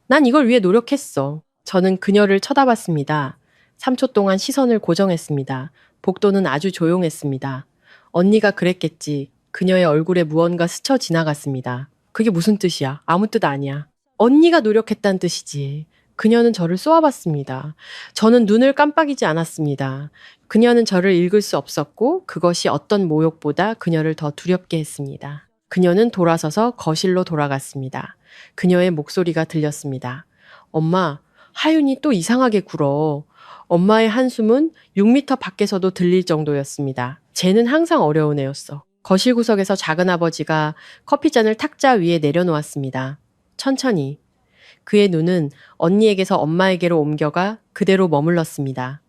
S2: 난 이걸 위해 노력했어. 저는 그녀를 쳐다봤습니다. 3초 동안 시선을 고정했습니다. 복도는 아주 조용했습니다. 언니가 그랬겠지. 그녀의 얼굴에 무언가 스쳐 지나갔습니다. 그게 무슨 뜻이야? 아무 뜻 아니야. 언니가 노력했다는 뜻이지. 그녀는 저를 쏘아봤습니다. 저는 눈을 깜빡이지 않았습니다. 그녀는 저를 읽을 수 없었고 그것이 어떤 모욕보다 그녀를 더 두렵게 했습니다. 그녀는 돌아서서 거실로 돌아갔습니다. 그녀의 목소리가 들렸습니다. 엄마, 하윤이 또 이상하게 굴어. 엄마의 한숨은 6미터 밖에서도 들릴 정도였습니다. 쟤는 항상 어려운 애였어. 거실 구석에서 작은아버지가 커피잔을 탁자 위에 내려놓았습니다. 천천히. 그의 눈은 언니에게서 엄마에게로 옮겨가 그대로 머물렀습니다.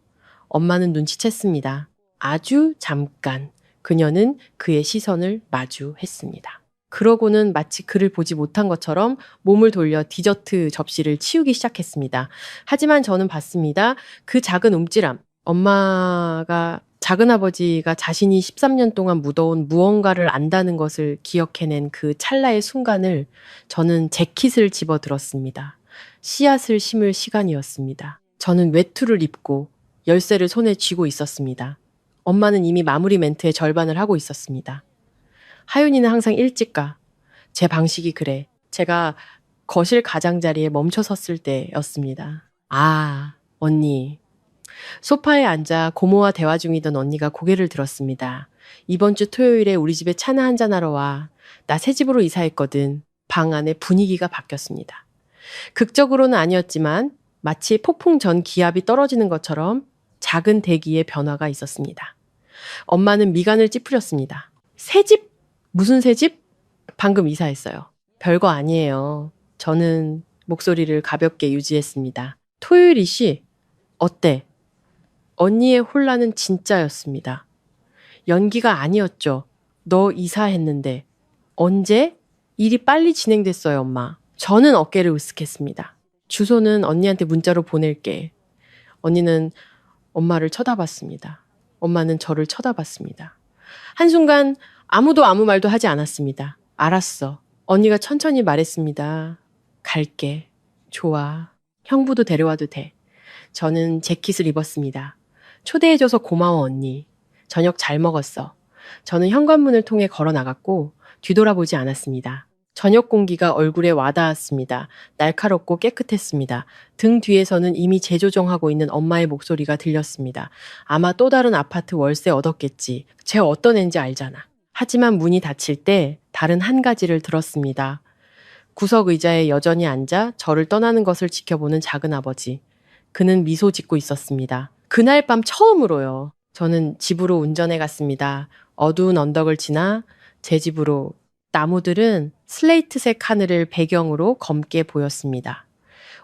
S2: 엄마는 눈치챘습니다. 아주 잠깐 그녀는 그의 시선을 마주했습니다. 그러고는 마치 그를 보지 못한 것처럼 몸을 돌려 디저트 접시를 치우기 시작했습니다. 하지만 저는 봤습니다. 그 작은 움찔함. 엄마가 작은아버지가 자신이 13년 동안 묻어온 무언가를 안다는 것을 기억해낸 그 찰나의 순간을 저는 재킷을 집어들었습니다. 씨앗을 심을 시간이었습니다. 저는 외투를 입고 열쇠를 손에 쥐고 있었습니다. 엄마는 이미 마무리 멘트의 절반을 하고 있었습니다. 하윤이는 항상 일찍 가. 제 방식이 그래. 제가 거실 가장자리에 멈춰 섰을 때였습니다. 아, 언니. 소파에 앉아 고모와 대화 중이던 언니가 고개를 들었습니다. 이번 주 토요일에 우리 집에 차나 한잔하러 와. 나 새 집으로 이사했거든. 방 안의 분위기가 바뀌었습니다. 극적으로는 아니었지만 마치 폭풍 전 기압이 떨어지는 것처럼 작은 대기의 변화가 있었습니다. 엄마는 미간을 찌푸렸습니다. 새 집? 무슨 새 집? 방금 이사했어요. 별거 아니에요. 저는 목소리를 가볍게 유지했습니다. 토요일이시? 어때? 언니의 혼란은 진짜였습니다. 연기가 아니었죠. 너 이사했는데. 언제? 일이 빨리 진행됐어요, 엄마. 저는 어깨를 으쓱했습니다. 주소는 언니한테 문자로 보낼게. 언니는 엄마를 쳐다봤습니다. 엄마는 저를 쳐다봤습니다. 한순간 아무도 아무 말도 하지 않았습니다. 알았어. 언니가 천천히 말했습니다. 갈게. 좋아. 형부도 데려와도 돼. 저는 재킷을 입었습니다. 초대해줘서 고마워, 언니. 저녁 잘 먹었어. 저는 현관문을 통해 걸어 나갔고 뒤돌아보지 않았습니다. 저녁 공기가 얼굴에 와닿았습니다. 날카롭고 깨끗했습니다. 등 뒤에서는 이미 재조정하고 있는 엄마의 목소리가 들렸습니다. 아마 또 다른 아파트 월세 얻었겠지. 쟤 어떤 앤지 알잖아. 하지만 문이 닫힐 때 다른 한 가지를 들었습니다. 구석 의자에 여전히 앉아 저를 떠나는 것을 지켜보는 작은아버지. 그는 미소 짓고 있었습니다. 그날 밤 처음으로요. 저는 집으로 운전해 갔습니다. 어두운 언덕을 지나 제 집으로. 나무들은 슬레이트색 하늘을 배경으로 검게 보였습니다.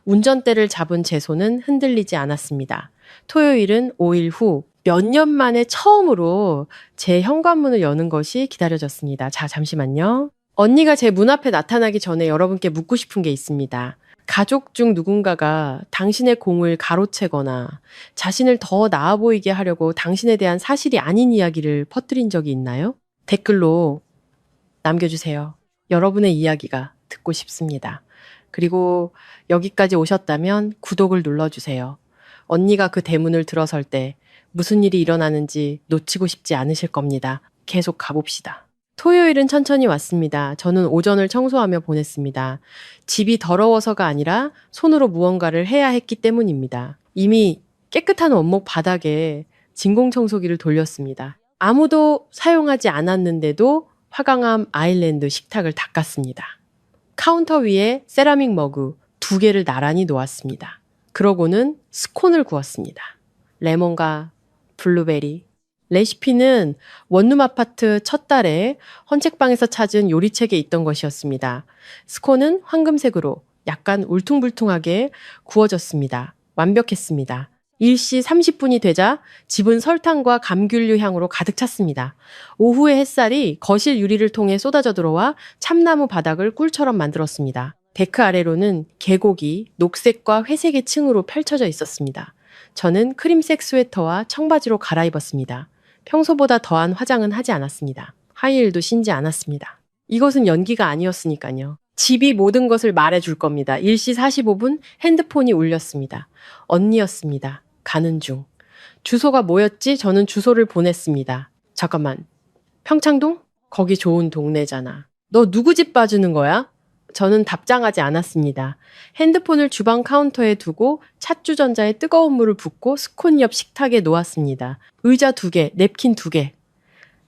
S2: 운전대를 잡은 제 손은 흔들리지 않았습니다. 토요일은 5일 후 몇 년 만에 처음으로 제 현관문을 여는 것이 기다려졌습니다. 자, 잠시만요. 언니가 제 문 앞에 나타나기 전에 여러분께 묻고 싶은 게 있습니다. 가족 중 누군가가 당신의 공을 가로채거나 자신을 더 나아 보이게 하려고 당신에 대한 사실이 아닌 이야기를 퍼뜨린 적이 있나요? 댓글로 남겨주세요. 여러분의 이야기가 듣고 싶습니다. 그리고 여기까지 오셨다면 구독을 눌러주세요. 언니가 그 대문을 들어설 때 무슨 일이 일어나는지 놓치고 싶지 않으실 겁니다. 계속 가봅시다. 토요일은 천천히 왔습니다. 저는 오전을 청소하며 보냈습니다. 집이 더러워서가 아니라 손으로 무언가를 해야 했기 때문입니다. 이미 깨끗한 원목 바닥에 진공청소기를 돌렸습니다. 아무도 사용하지 않았는데도 화강암 아일랜드 식탁을 닦았습니다. 카운터 위에 세라믹 머그 2개를 나란히 놓았습니다. 그러고는 스콘을 구웠습니다. 레몬과 블루베리. 레시피는 원룸 아파트 첫 달에 헌책방에서 찾은 요리책에 있던 것이었습니다. 스콘은 황금색으로 약간 울퉁불퉁하게 구워졌습니다. 완벽했습니다. 일시 30분이 되자 집은 설탕과 감귤류 향으로 가득 찼습니다. 오후의 햇살이 거실 유리를 통해 쏟아져 들어와 참나무 바닥을 꿀처럼 만들었습니다. 데크 아래로는 계곡이 녹색과 회색의 층으로 펼쳐져 있었습니다. 저는 크림색 스웨터와 청바지로 갈아입었습니다. 평소보다 더한 화장은 하지 않았습니다. 하이힐도 신지 않았습니다. 이것은 연기가 아니었으니까요. 집이 모든 것을 말해줄 겁니다. 일시 45분 핸드폰이 울렸습니다. 언니였습니다. 가는 중. 주소가 뭐였지? 저는 주소를 보냈습니다. 잠깐만. 평창동? 거기 좋은 동네잖아. 너 누구 집 봐주는 거야? 저는 답장하지 않았습니다. 핸드폰을 주방 카운터에 두고 찻주전자에 뜨거운 물을 붓고 스콘 옆 식탁에 놓았습니다. 의자 2개, 냅킨 2개.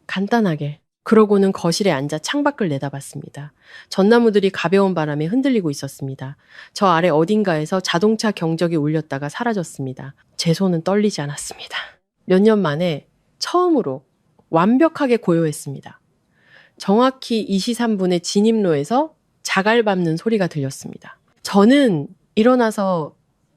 S2: 간단하게. 그러고는 거실에 앉아 창밖을 내다봤습니다. 전나무들이 가벼운 바람에 흔들리고 있었습니다. 저 아래 어딘가에서 자동차 경적이 울렸다가 사라졌습니다. 제 손은 떨리지 않았습니다. 몇 년 만에 처음으로 완벽하게 고요했습니다. 정확히 23분의 진입로에서 자갈 밟는 소리가 들렸습니다. 저는 일어나서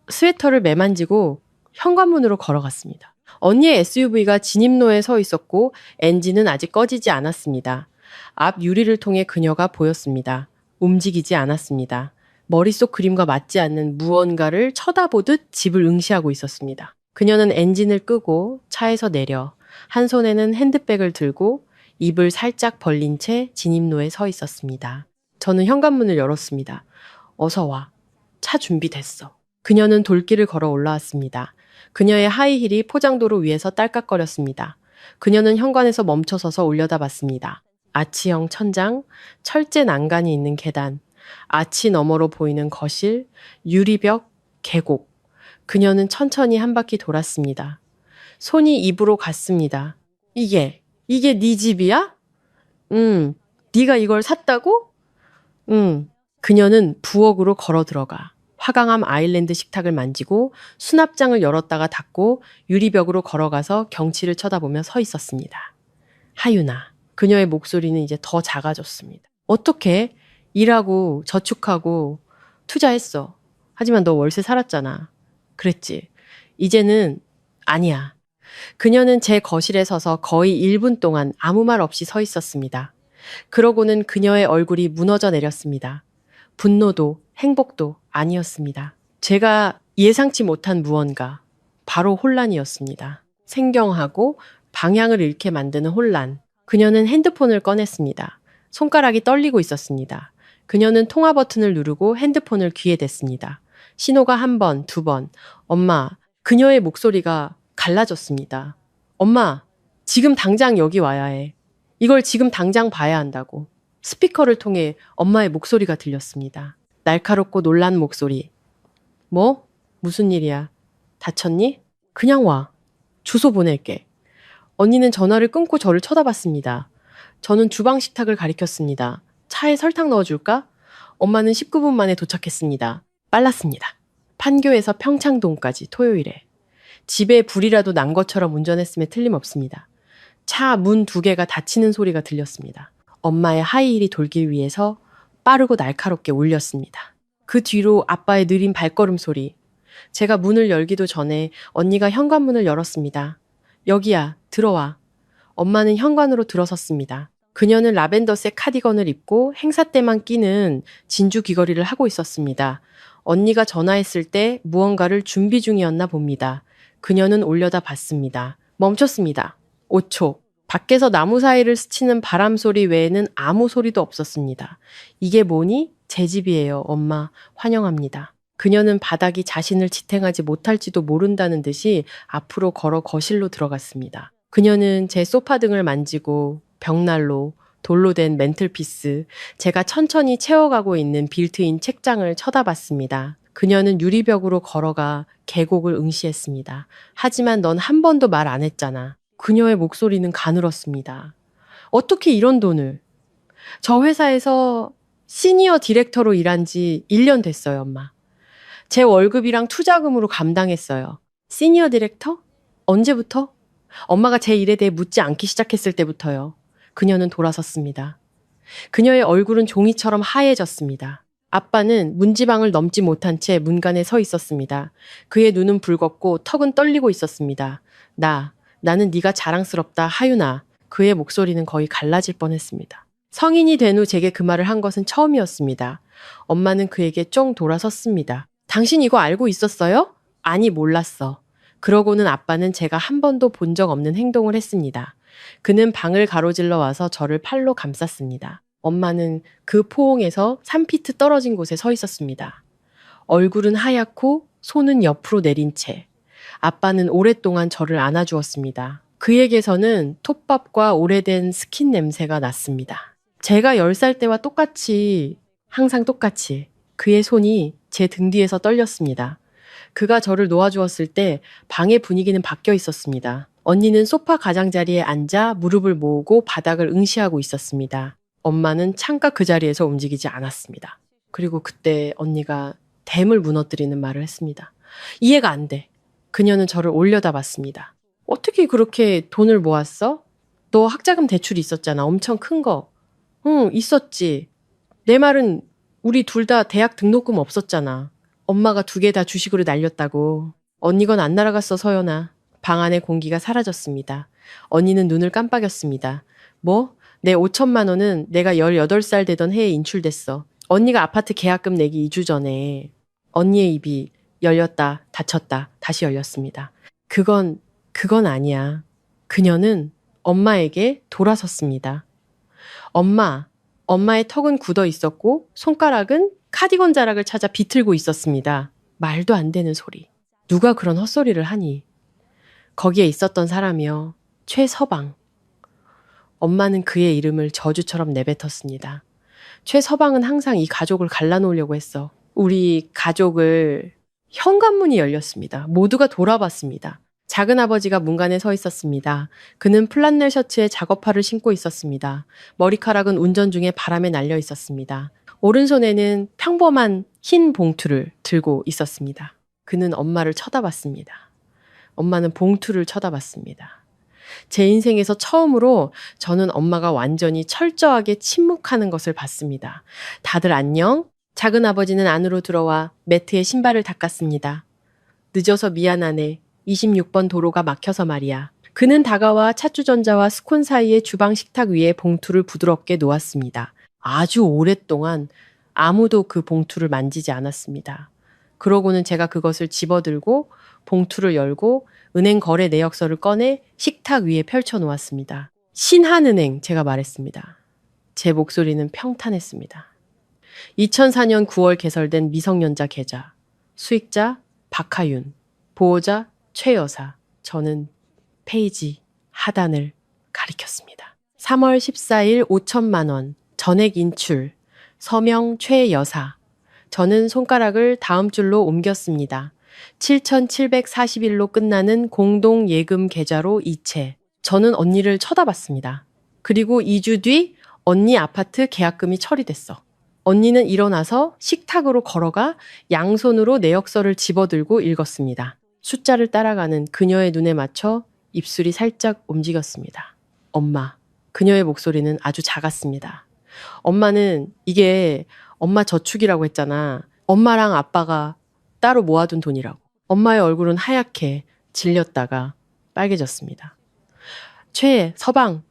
S2: 스웨터를 매만지고 현관문으로 걸어갔습니다. 언니의 SUV가 진입로에 서 있었고 엔진은 아직 꺼지지 않았습니다. 앞 유리를 통해 그녀가 보였습니다. 움직이지 않았습니다. 머릿속 그림과 맞지 않는 무언가를 쳐다보듯 집을 응시하고 있었습니다. 그녀는 엔진을 끄고 차에서 내려 한 손에는 핸드백을 들고 입을 살짝 벌린 채 진입로에 서 있었습니다. 저는 현관문을 열었습니다. 어서 와. 차 준비됐어. 그녀는 돌길을 걸어 올라왔습니다. 그녀의 하이힐이 포장도로 위에서 딸깍거렸습니다. 그녀는 현관에서 멈춰서서 올려다봤습니다. 아치형 천장, 철제 난간이 있는 계단, 아치 너머로 보이는 거실, 유리벽, 계곡. 그녀는 천천히 한 바퀴 돌았습니다. 손이 입으로 갔습니다. 이게 네 집이야? 네가 이걸 샀다고? 그녀는 부엌으로 걸어 들어가 화강암 아일랜드 식탁을 만지고 수납장을 열었다가 닫고 유리벽으로 걸어가서 경치를 쳐다보며 서 있었습니다. 하윤아. 그녀의 목소리는 이제 더 작아졌습니다. 어떻게 일하고 저축하고 투자했어. 하지만 너 월세 살았잖아. 그랬지. 이제는 아니야. 그녀는 제 거실에 서서 거의 1분 동안 아무 말 없이 서 있었습니다. 그러고는 그녀의 얼굴이 무너져 내렸습니다. 분노도 행복도 아니었습니다. 제가 예상치 못한 무언가, 바로 혼란이었습니다. 생경하고 방향을 잃게 만드는 혼란. 그녀는 핸드폰을 꺼냈습니다. 손가락이 떨리고 있었습니다. 그녀는 통화 버튼을 누르고 핸드폰을 귀에 댔습니다. 신호가 1번, 2번. 엄마, 그녀의 목소리가 갈라졌습니다. 엄마, 지금 당장 여기 와야 해. 이걸 지금 당장 봐야 한다고. 스피커를 통해 엄마의 목소리가 들렸습니다. 날카롭고 놀란 목소리. 뭐? 무슨 일이야? 다쳤니? 그냥 와. 주소 보낼게. 언니는 전화를 끊고 저를 쳐다봤습니다. 저는 주방 식탁을 가리켰습니다. 차에 설탕 넣어줄까? 엄마는 19분 만에 도착했습니다. 빨랐습니다. 판교에서 평창동까지 토요일에. 집에 불이라도 난 것처럼 운전했음에 틀림없습니다. 차 문 2개가 닫히는 소리가 들렸습니다. 엄마의 하이힐이 돌길 위해서 빠르고 날카롭게 울렸습니다. 그 뒤로 아빠의 느린 발걸음 소리. 제가 문을 열기도 전에 언니가 현관문을 열었습니다. 여기야, 들어와. 엄마는 현관으로 들어섰습니다. 그녀는 라벤더색 카디건을 입고 행사 때만 끼는 진주 귀걸이를 하고 있었습니다. 언니가 전화했을 때 무언가를 준비 중이었나 봅니다. 그녀는 올려다 봤습니다. 멈췄습니다. 5초. 밖에서 나무 사이를 스치는 바람 소리 외에는 아무 소리도 없었습니다. 이게 뭐니? 제 집이에요, 엄마. 환영합니다. 그녀는 바닥이 자신을 지탱하지 못할지도 모른다는 듯이 앞으로 걸어 거실로 들어갔습니다. 그녀는 제 소파 등을 만지고 벽난로, 돌로 된 맨틀피스, 제가 천천히 채워가고 있는 빌트인 책장을 쳐다봤습니다. 그녀는 유리벽으로 걸어가 계곡을 응시했습니다. 하지만 넌 한 번도 말 안 했잖아. 그녀의 목소리는 가늘었습니다. 어떻게 이런 돈을? 저 회사에서 시니어 디렉터로 일한 지 1년 됐어요, 엄마. 제 월급이랑 투자금으로 감당했어요. 시니어 디렉터? 언제부터? 엄마가 제 일에 대해 묻지 않기 시작했을 때부터요. 그녀는 돌아섰습니다. 그녀의 얼굴은 종이처럼 하얘졌습니다. 아빠는 문지방을 넘지 못한 채 문간에 서 있었습니다. 그의 눈은 붉었고 턱은 떨리고 있었습니다. 나는 네가 자랑스럽다, 하윤아. 그의 목소리는 거의 갈라질 뻔했습니다. 성인이 된 후 제게 그 말을 한 것은 처음이었습니다. 엄마는 그에게 쫑 돌아섰습니다. 당신 이거 알고 있었어요? 아니, 몰랐어. 그러고는 아빠는 제가 한 번도 본 적 없는 행동을 했습니다. 그는 방을 가로질러 와서 저를 팔로 감쌌습니다. 엄마는 그 포옹에서 3피트 떨어진 곳에 서 있었습니다. 얼굴은 하얗고 손은 옆으로 내린 채. 아빠는 오랫동안 저를 안아주었습니다. 그에게서는 톱밥과 오래된 스킨 냄새가 났습니다. 제가 10살 때와 똑같이, 항상 똑같이 그의 손이 제 등 뒤에서 떨렸습니다. 그가 저를 놓아주었을 때 방의 분위기는 바뀌어 있었습니다. 언니는 소파 가장자리에 앉아 무릎을 모으고 바닥을 응시하고 있었습니다. 엄마는 창가 그 자리에서 움직이지 않았습니다. 그리고 그때 언니가 댐을 무너뜨리는 말을 했습니다. 이해가 안 돼. 그녀는 저를 올려다봤습니다. 어떻게 그렇게 돈을 모았어? 너 학자금 대출이 있었잖아. 엄청 큰 거. 응, 있었지. 내 말은 우리 둘 다 대학 등록금 없었잖아. 엄마가 2개 다 주식으로 날렸다고. 언니 건 안 날아갔어, 서연아. 방 안의 공기가 사라졌습니다. 언니는 눈을 깜빡였습니다. 뭐? 내 5천만 원은 내가 18살 되던 해에 인출됐어. 언니가 아파트 계약금 내기 2주 전에. 언니의 입이 열렸다, 닫혔다, 다시 열렸습니다. 그건 아니야. 그녀는 엄마에게 돌아섰습니다. 엄마의 턱은 굳어 있었고 손가락은 카디건 자락을 찾아 비틀고 있었습니다. 말도 안 되는 소리. 누가 그런 헛소리를 하니? 거기에 있었던 사람이요. 최서방. 엄마는 그의 이름을 저주처럼 내뱉었습니다. 최서방은 항상 이 가족을 갈라놓으려고 했어. 우리 가족을. 현관문이 열렸습니다. 모두가 돌아봤습니다. 작은아버지가 문간에 서 있었습니다. 그는 플란넬 셔츠에 작업화를 신고 있었습니다. 머리카락은 운전 중에 바람에 날려 있었습니다. 오른손에는 평범한 흰 봉투를 들고 있었습니다. 그는 엄마를 쳐다봤습니다. 엄마는 봉투를 쳐다봤습니다. 제 인생에서 처음으로 저는 엄마가 완전히 철저하게 침묵하는 것을 봤습니다. 다들 안녕? 작은아버지는 안으로 들어와 매트에 신발을 닦았습니다. 늦어서 미안하네. 26번 도로가 막혀서 말이야. 그는 다가와 찻주전자와 스콘 사이의 주방 식탁 위에 봉투를 부드럽게 놓았습니다. 아주 오랫동안 아무도 그 봉투를 만지지 않았습니다. 그러고는 제가 그것을 집어들고 봉투를 열고 은행 거래 내역서를 꺼내 식탁 위에 펼쳐 놓았습니다. 신한은행, 제가 말했습니다. 제 목소리는 평탄했습니다. 2004년 9월 개설된 미성년자 계좌. 수익자 박하윤, 보호자 최여사. 저는 페이지 하단을 가리켰습니다. 3월 14일 5천만 원 전액 인출. 서명 최여사. 저는 손가락을 다음 줄로 옮겼습니다. 7,741로 끝나는 공동 예금 계좌로 이체. 저는 언니를 쳐다봤습니다. 그리고 2주 뒤 언니 아파트 계약금이 처리됐어. 언니는 일어나서 식탁으로 걸어가 양손으로 내역서를 집어들고 읽었습니다. 숫자를 따라가는 그녀의 눈에 맞춰 입술이 살짝 움직였습니다. 엄마. 그녀의 목소리는 아주 작았습니다. 엄마는 이게 엄마 저축이라고 했잖아. 엄마랑 아빠가 따로 모아둔 돈이라고. 엄마의 얼굴은 하얗게 질렸다가 빨개졌습니다. 서방.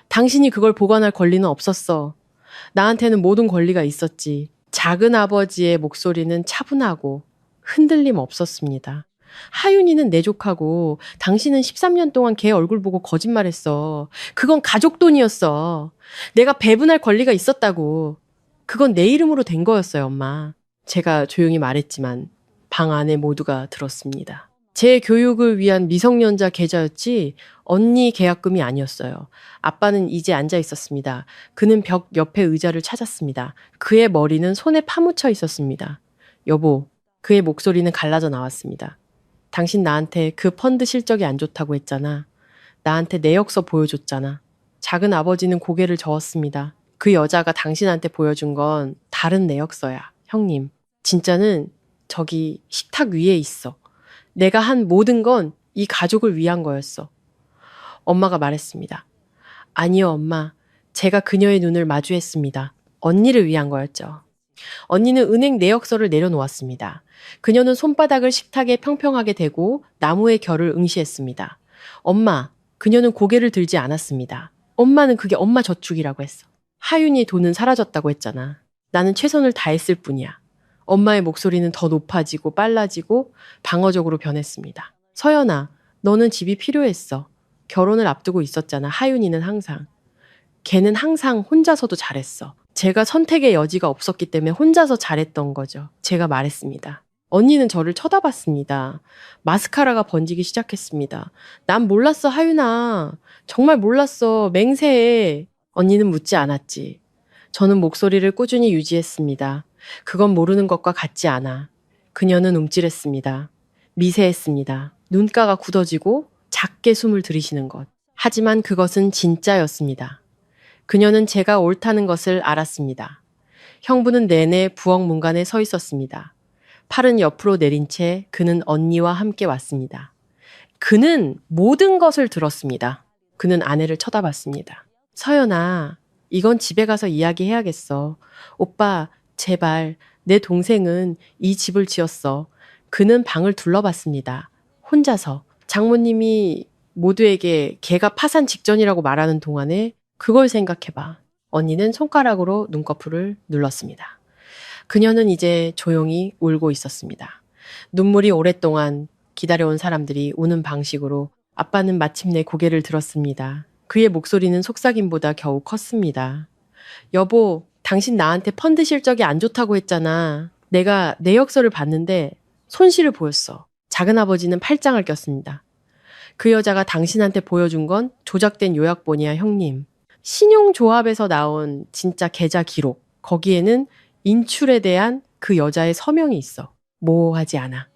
S2: 당신이 그걸 보관할 권리는 없었어. 나한테는 모든 권리가 있었지. 작은아버지의 목소리는 차분하고 흔들림 없었습니다. 하윤이는 내 조카고 당신은 13년 동안 걔 얼굴 보고 거짓말했어. 그건 가족 돈이었어. 내가 배분할 권리가 있었다고. 그건 내 이름으로 된 거였어요, 엄마. 제가 조용히 말했지만 방 안에 모두가 들었습니다. 제 교육을 위한 미성년자 계좌였지 언니 계약금이 아니었어요. 아빠는 이제 앉아 있었습니다. 그는 벽 옆에 의자를 찾았습니다. 그의 머리는 손에 파묻혀 있었습니다. 여보, 그의 목소리는 갈라져 나왔습니다. 당신 나한테 그 펀드 실적이 안 좋다고 했잖아. 나한테 내역서 보여줬잖아. 작은 아버지는 고개를 저었습니다. 그 여자가 당신한테 보여준 건 다른 내역서야, 형님. 진짜는 저기 식탁 위에 있어. 내가 한 모든 건 이 가족을 위한 거였어. 엄마가 말했습니다. 아니요, 엄마. 제가 그녀의 눈을 마주했습니다. 언니를 위한 거였죠. 언니는 은행 내역서를 내려놓았습니다. 그녀는 손바닥을 식탁에 평평하게 대고 나무의 결을 응시했습니다. 엄마, 그녀는 고개를 들지 않았습니다. 엄마는 그게 엄마 저축이라고 했어. 하윤이 돈은 사라졌다고 했잖아. 나는 최선을 다했을 뿐이야. 엄마의 목소리는 더 높아지고 빨라지고 방어적으로 변했습니다. 서연아, 너는 집이 필요했어. 결혼을 앞두고 있었잖아. 하윤이는 항상. 걔는 항상 혼자서도 잘했어. 제가 선택의 여지가 없었기 때문에 혼자서 잘했던 거죠. 제가 말했습니다. 언니는 저를 쳐다봤습니다. 마스카라가 번지기 시작했습니다. 난 몰랐어, 하윤아. 정말 몰랐어. 맹세해. 언니는 묻지 않았지. 저는 목소리를 꾸준히 유지했습니다. 그건 모르는 것과 같지 않아. 그녀는 움찔했습니다. 미세했습니다. 눈가가 굳어지고 작게 숨을 들이쉬는 것. 하지만 그것은 진짜였습니다. 그녀는 제가 옳다는 것을 알았습니다. 형부는 내내 부엌 문간에 서 있었습니다. 팔은 옆으로 내린 채 그는 언니와 함께 왔습니다. 그는 모든 것을 들었습니다. 그는 아내를 쳐다봤습니다. 서연아, 이건 집에 가서 이야기해야겠어. 오빠, 제발, 내 동생은 이 집을 지었어. 그는 방을 둘러봤습니다. 혼자서. 장모님이 모두에게 걔가 파산 직전이라고 말하는 동안에 그걸 생각해봐. 언니는 손가락으로 눈꺼풀을 눌렀습니다. 그녀는 이제 조용히 울고 있었습니다. 눈물이 오랫동안 기다려온 사람들이 우는 방식으로 아빠는 마침내 고개를 들었습니다. 그의 목소리는 속삭임보다 겨우 컸습니다. 여보, 당신 나한테 펀드 실적이 안 좋다고 했잖아. 내가 내역서를 봤는데 손실을 보였어. 작은아버지는 팔짱을 꼈습니다. 그 여자가 당신한테 보여준 건 조작된 요약본이야, 형님. 신용조합에서 나온 진짜 계좌 기록. 거기에는 인출에 대한 그 여자의 서명이 있어. 모호하지 않아.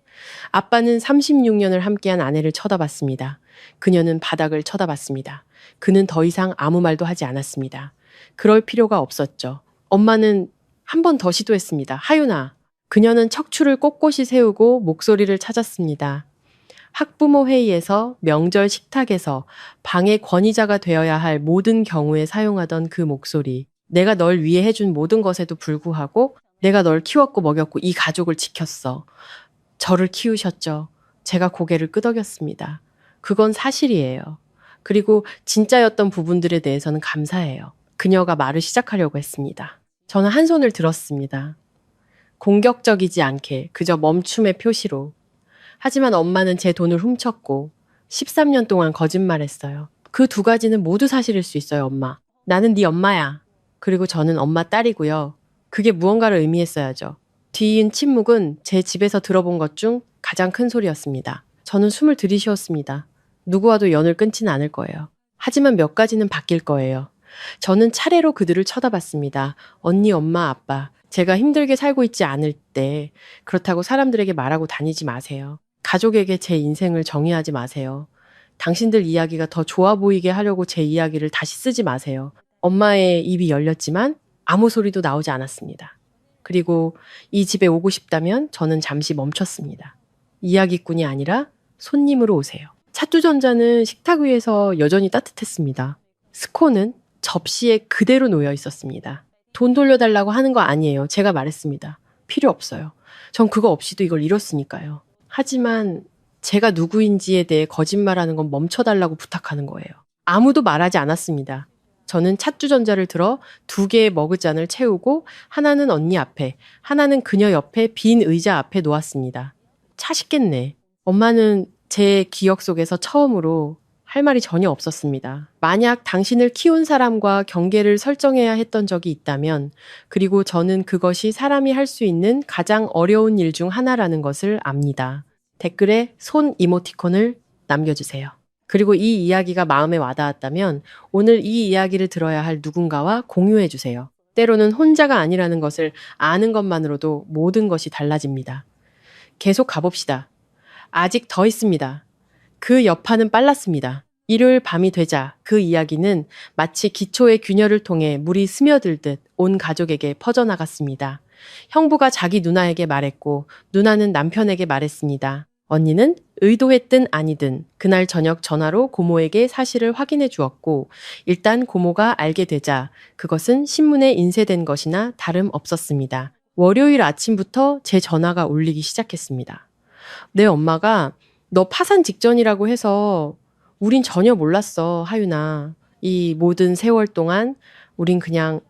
S2: 아빠는 36년을 함께한 아내를 쳐다봤습니다. 그녀는 바닥을 쳐다봤습니다. 그는 더 이상 아무 말도 하지 않았습니다. 그럴 필요가 없었죠. 엄마는 한 번 더 시도했습니다. 하윤아. 그녀는 척추를 꼿꼿이 세우고 목소리를 찾았습니다. 학부모 회의에서, 명절 식탁에서, 방의 권위자가 되어야 할 모든 경우에 사용하던 그 목소리. 내가 널 위해 해준 모든 것에도 불구하고 내가 널 키웠고 먹였고 이 가족을 지켰어. 저를 키우셨죠. 제가 고개를 끄덕였습니다. 그건 사실이에요. 그리고 진짜였던 부분들에 대해서는 감사해요. 그녀가 말을 시작하려고 했습니다. 저는 한 손을 들었습니다. 공격적이지 않게 그저 멈춤의 표시로. 하지만 엄마는 제 돈을 훔쳤고 13년 동안 거짓말했어요. 그 두 가지는 모두 사실일 수 있어요, 엄마. 나는 네 엄마야. 그리고 저는 엄마 딸이고요. 그게 무언가를 의미했어야죠. 뒤이은 침묵은 제 집에서 들어본 것 중 가장 큰 소리였습니다. 저는 숨을 들이쉬었습니다. 누구와도 연을 끊지는 않을 거예요. 하지만 몇 가지는 바뀔 거예요. 저는 차례로 그들을 쳐다봤습니다. 언니, 엄마, 아빠. 제가 힘들게 살고 있지 않을 때 그렇다고 사람들에게 말하고 다니지 마세요. 가족에게 제 인생을 정의하지 마세요. 당신들 이야기가 더 좋아 보이게 하려고 제 이야기를 다시 쓰지 마세요. 엄마의 입이 열렸지만 아무 소리도 나오지 않았습니다. 그리고 이 집에 오고 싶다면 저는 잠시 멈췄습니다. 이야기꾼이 아니라 손님으로 오세요. 찻주전자는 식탁 위에서 여전히 따뜻했습니다. 스콘은 접시에 그대로 놓여 있었습니다. 돈 돌려달라고 하는 거 아니에요. 제가 말했습니다. 필요 없어요. 전 그거 없이도 이걸 잃었으니까요. 하지만 제가 누구인지에 대해 거짓말하는 건 멈춰달라고 부탁하는 거예요. 아무도 말하지 않았습니다. 저는 찻주전자를 들어 2개의 머그잔을 채우고 하나는 언니 앞에, 하나는 그녀 옆에 빈 의자 앞에 놓았습니다. 차 식겠네. 엄마는 제 기억 속에서 처음으로 할 말이 전혀 없었습니다. 만약 당신을 키운 사람과 경계를 설정해야 했던 적이 있다면, 그리고 저는 그것이 사람이 할 수 있는 가장 어려운 일 중 하나라는 것을 압니다. 댓글에 손 이모티콘을 남겨주세요. 그리고 이 이야기가 마음에 와닿았다면 오늘 이 이야기를 들어야 할 누군가와 공유해주세요. 때로는 혼자가 아니라는 것을 아는 것만으로도 모든 것이 달라집니다. 계속 가봅시다. 아직 더 있습니다. 그 여파는 빨랐습니다. 일요일 밤이 되자 그 이야기는 마치 기초의 균열을 통해 물이 스며들듯 온 가족에게 퍼져나갔습니다. 형부가 자기 누나에게 말했고 누나는 남편에게 말했습니다. 언니는 의도했든 아니든 그날 저녁 전화로 고모에게 사실을 확인해 주었고 일단 고모가 알게 되자 그것은 신문에 인쇄된 것이나 다름없었습니다. 월요일 아침부터 제 전화가 울리기 시작했습니다. 내 엄마가 너 파산 직전이라고 해서 우린 전혀 몰랐어, 하윤아. 이 모든 세월 동안 우린 그냥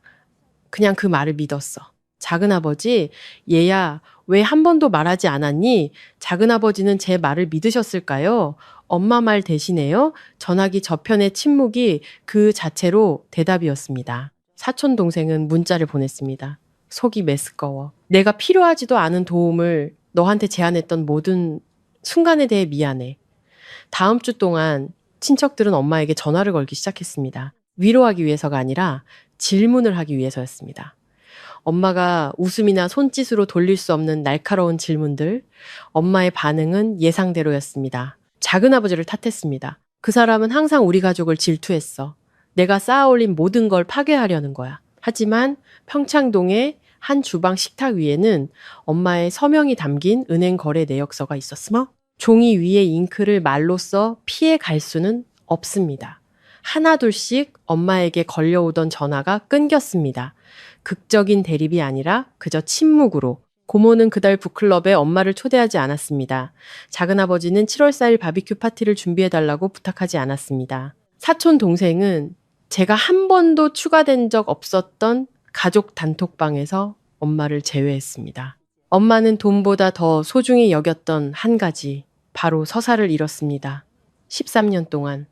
S2: 그 말을 믿었어. 작은아버지, 얘야, 왜 한 번도 말하지 않았니? 작은아버지는 제 말을 믿으셨을까요? 엄마 말 대신에요? 전화기 저편의 침묵이 그 자체로 대답이었습니다. 사촌 동생은 문자를 보냈습니다. 속이 메스꺼워. 내가 필요하지도 않은 도움을 너한테 제안했던 모든 순간에 대해 미안해. 다음 주 동안 친척들은 엄마에게 전화를 걸기 시작했습니다. 위로하기 위해서가 아니라 질문을 하기 위해서였습니다. 엄마가 웃음이나 손짓으로 돌릴 수 없는 날카로운 질문들, 엄마의 반응은 예상대로였습니다. 작은아버지를 탓했습니다. 그 사람은 항상 우리 가족을 질투했어. 내가 쌓아올린 모든 걸 파괴하려는 거야. 하지만 평창동의 한 주방 식탁 위에는 엄마의 서명이 담긴 은행 거래 내역서가 있었으며 종이 위에 잉크를 말로 써 피해 갈 수는 없습니다. 하나둘씩 엄마에게 걸려오던 전화가 끊겼습니다. 극적인 대립이 아니라 그저 침묵으로. 고모는 그달 북클럽에 엄마를 초대하지 않았습니다. 작은아버지는 7월 4일 바비큐 파티를 준비해달라고 부탁하지 않았습니다. 사촌 동생은 제가 한 번도 추가된 적 없었던 가족 단톡방에서 엄마를 제외했습니다. 엄마는 돈보다 더 소중히 여겼던 한 가지, 바로 서사를 잃었습니다. 13년 동안.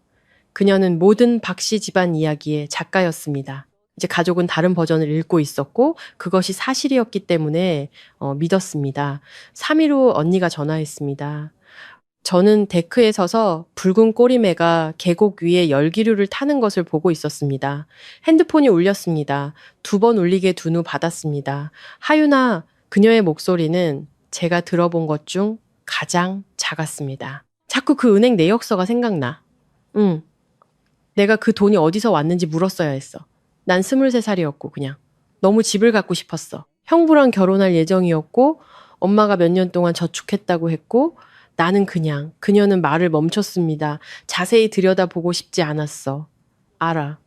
S2: 그녀는 모든 박씨 집안 이야기의 작가였습니다. 이제 가족은 다른 버전을 읽고 있었고 그것이 사실이었기 때문에 믿었습니다. 3일 후 언니가 전화했습니다. 저는 데크에 서서 붉은 꼬리매가 계곡 위에 열기류를 타는 것을 보고 있었습니다. 핸드폰이 울렸습니다. 2번 울리게 둔 후 받았습니다. 하윤아, 그녀의 목소리는 제가 들어본 것 중 가장 작았습니다. 자꾸 그 은행 내역서가 생각나. 응. 내가 그 돈이 어디서 왔는지 물었어야 했어. 난 23살이었고 그냥. 너무 집을 갖고 싶었어. 형부랑 결혼할 예정이었고 엄마가 몇 년 동안 저축했다고 했고 나는 그냥 그녀는 말을 멈췄습니다. 자세히 들여다보고 싶지 않았어. 알아.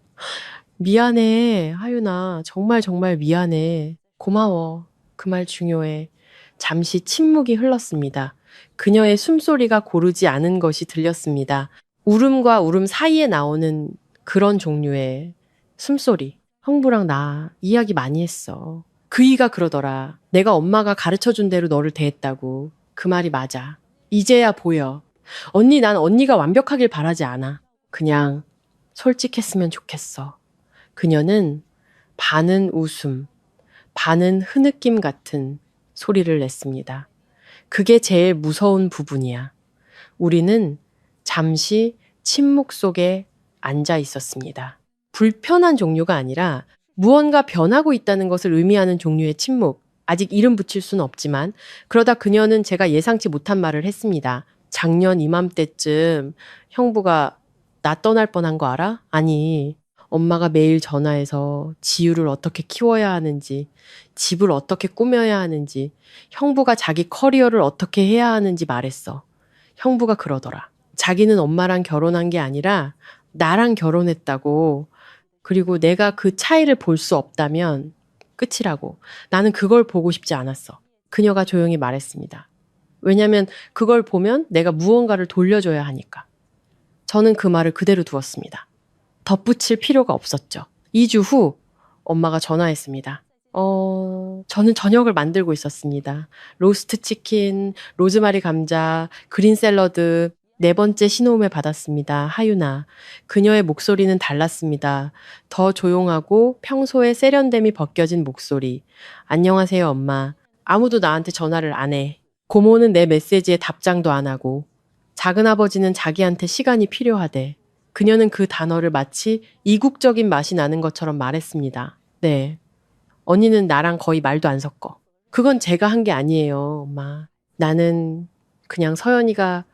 S2: 미안해 하윤아. 정말 정말 미안해. 고마워. 그 말 중요해. 잠시 침묵이 흘렀습니다. 그녀의 숨소리가 고르지 않은 것이 들렸습니다. 울음과 울음 사이에 나오는 그런 종류의 숨소리. 형부랑 나 이야기 많이 했어. 그이가 그러더라. 내가 엄마가 가르쳐준 대로 너를 대했다고. 그 말이 맞아. 이제야 보여. 언니, 난 언니가 완벽하길 바라지 않아. 그냥 솔직했으면 좋겠어. 그녀는 반은 웃음, 반은 흐느낌 같은 소리를 냈습니다. 그게 제일 무서운 부분이야. 우리는 잠시 침묵 속에 앉아 있었습니다. 불편한 종류가 아니라 무언가 변하고 있다는 것을 의미하는 종류의 침묵. 아직 이름 붙일 수는 없지만 그러다 그녀는 제가 예상치 못한 말을 했습니다. 작년 이맘때쯤 형부가 나 떠날 뻔한 거 알아? 아니, 엄마가 매일 전화해서 지유를 어떻게 키워야 하는지, 집을 어떻게 꾸며야 하는지, 형부가 자기 커리어를 어떻게 해야 하는지 말했어. 형부가 그러더라. 자기는 엄마랑 결혼한 게 아니라 나랑 결혼했다고. 그리고 내가 그 차이를 볼 수 없다면 끝이라고. 나는 그걸 보고 싶지 않았어. 그녀가 조용히 말했습니다. 왜냐면 그걸 보면 내가 무언가를 돌려줘야 하니까. 저는 그 말을 그대로 두었습니다. 덧붙일 필요가 없었죠. 2주 후 엄마가 전화했습니다. 저는 저녁을 만들고 있었습니다. 로스트 치킨, 로즈마리 감자, 그린 샐러드. 네 번째 신호음을 받았습니다. 하윤아. 그녀의 목소리는 달랐습니다. 더 조용하고 평소의 세련됨이 벗겨진 목소리. 안녕하세요, 엄마. 아무도 나한테 전화를 안 해. 고모는 내 메시지에 답장도 안 하고. 작은아버지는 자기한테 시간이 필요하대. 그녀는 그 단어를 마치 이국적인 맛이 나는 것처럼 말했습니다. 네. 언니는 나랑 거의 말도 안 섞어. 그건 제가 한 게 아니에요, 엄마. 나는 그냥 서연이가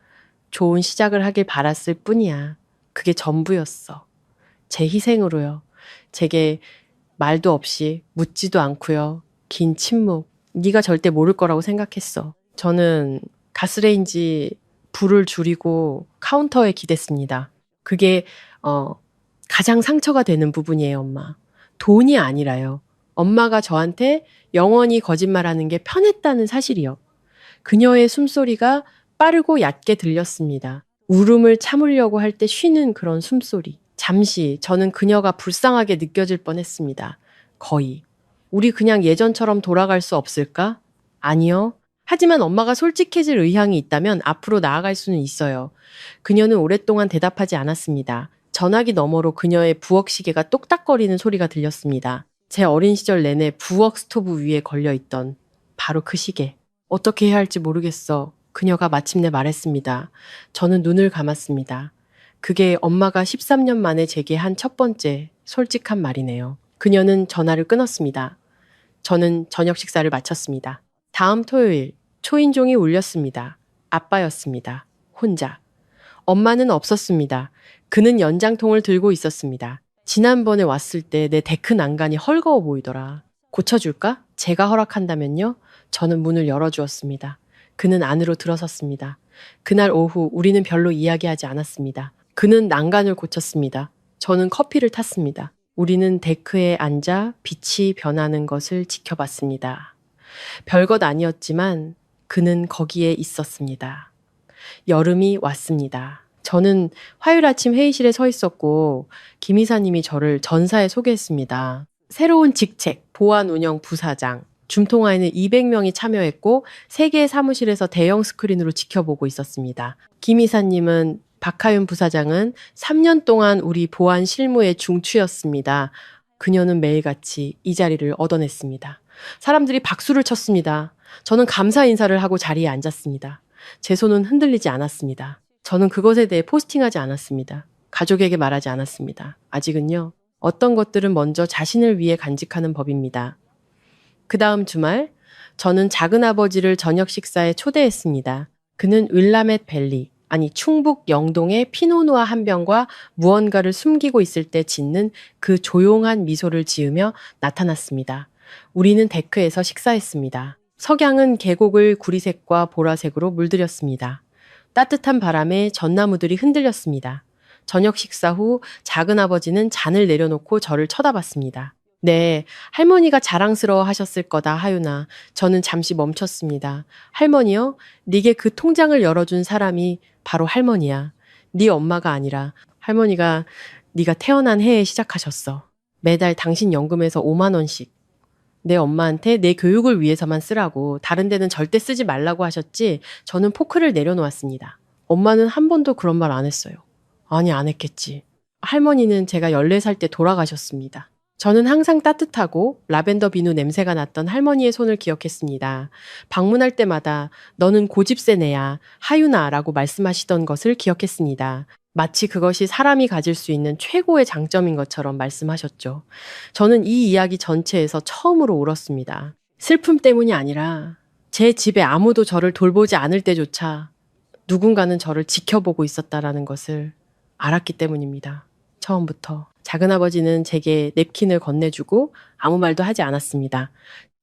S2: 좋은 시작을 하길 바랐을 뿐이야. 그게 전부였어. 제 희생으로요. 제게 말도 없이 묻지도 않고요. 긴 침묵. 네가 절대 모를 거라고 생각했어. 저는 가스레인지 불을 줄이고 카운터에 기댔습니다. 그게 가장 상처가 되는 부분이에요, 엄마. 돈이 아니라요. 엄마가 저한테 영원히 거짓말하는 게 편했다는 사실이요. 그녀의 숨소리가 빠르고 얕게 들렸습니다. 울음을 참으려고 할 때 쉬는 그런 숨소리. 잠시 저는 그녀가 불쌍하게 느껴질 뻔했습니다. 거의. 우리 그냥 예전처럼 돌아갈 수 없을까? 아니요. 하지만 엄마가 솔직해질 의향이 있다면 앞으로 나아갈 수는 있어요. 그녀는 오랫동안 대답하지 않았습니다. 전화기 너머로 그녀의 부엌 시계가 똑딱거리는 소리가 들렸습니다. 제 어린 시절 내내 부엌 스토브 위에 걸려있던 바로 그 시계. 어떻게 해야 할지 모르겠어. 그녀가 마침내 말했습니다. 저는 눈을 감았습니다. 그게 엄마가 13년 만에 제게 한 첫 번째 솔직한 말이네요. 그녀는 전화를 끊었습니다. 저는 저녁 식사를 마쳤습니다. 다음 토요일 초인종이 울렸습니다. 아빠였습니다. 혼자. 엄마는 없었습니다. 그는 연장통을 들고 있었습니다. 지난번에 왔을 때 내 데크 난간이 헐거워 보이더라. 고쳐줄까? 제가 허락한다면요? 저는 문을 열어주었습니다. 그는 안으로 들어섰습니다. 그날 오후 우리는 별로 이야기하지 않았습니다. 그는 난간을 고쳤습니다. 저는 커피를 탔습니다. 우리는 데크에 앉아 빛이 변하는 것을 지켜봤습니다. 별것 아니었지만 그는 거기에 있었습니다. 여름이 왔습니다. 저는 화요일 아침 회의실에 서 있었고 김 이사님이 저를 전사에 소개했습니다. 새로운 직책, 보안운영 부사장. 줌통화에는 200명이 참여했고 3개의 사무실에서 대형 스크린으로 지켜보고 있었습니다. 김 이사님은 박하윤 부사장은 3년 동안 우리 보안 실무의 중추였습니다. 그녀는 매일같이 이 자리를 얻어냈습니다. 사람들이 박수를 쳤습니다. 저는 감사 인사를 하고 자리에 앉았습니다. 제 손은 흔들리지 않았습니다. 저는 그것에 대해 포스팅하지 않았습니다. 가족에게 말하지 않았습니다. 아직은요. 어떤 것들은 먼저 자신을 위해 간직하는 법입니다. 그 다음 주말 저는 작은아버지를 저녁 식사에 초대했습니다. 그는 윌라멧 밸리, 아니 충북 영동의 피노누아 한 병과 무언가를 숨기고 있을 때 짓는 그 조용한 미소를 지으며 나타났습니다. 우리는 데크에서 식사했습니다. 석양은 계곡을 구리색과 보라색으로 물들였습니다. 따뜻한 바람에 전나무들이 흔들렸습니다. 저녁 식사 후 작은아버지는 잔을 내려놓고 저를 쳐다봤습니다. 네, 할머니가 자랑스러워 하셨을 거다, 하윤아. 저는 잠시 멈췄습니다. 할머니요? 네게 그 통장을 열어준 사람이 바로 할머니야. 네 엄마가 아니라 할머니가 네가 태어난 해에 시작하셨어. 매달 당신 연금에서 5만 원씩. 내 엄마한테 내 교육을 위해서만 쓰라고, 다른 데는 절대 쓰지 말라고 하셨지. 저는 포크를 내려놓았습니다. 엄마는 한 번도 그런 말 안 했어요. 아니, 안 했겠지. 할머니는 제가 14살 때 돌아가셨습니다. 저는 항상 따뜻하고 라벤더 비누 냄새가 났던 할머니의 손을 기억했습니다. 방문할 때마다 너는 고집센 애야, 하윤아 라고 말씀하시던 것을 기억했습니다. 마치 그것이 사람이 가질 수 있는 최고의 장점인 것처럼 말씀하셨죠. 저는 이 이야기 전체에서 처음으로 울었습니다. 슬픔 때문이 아니라 제 집에 아무도 저를 돌보지 않을 때조차 누군가는 저를 지켜보고 있었다라는 것을 알았기 때문입니다. 처음부터. 작은아버지는 제게 냅킨을 건네주고 아무 말도 하지 않았습니다.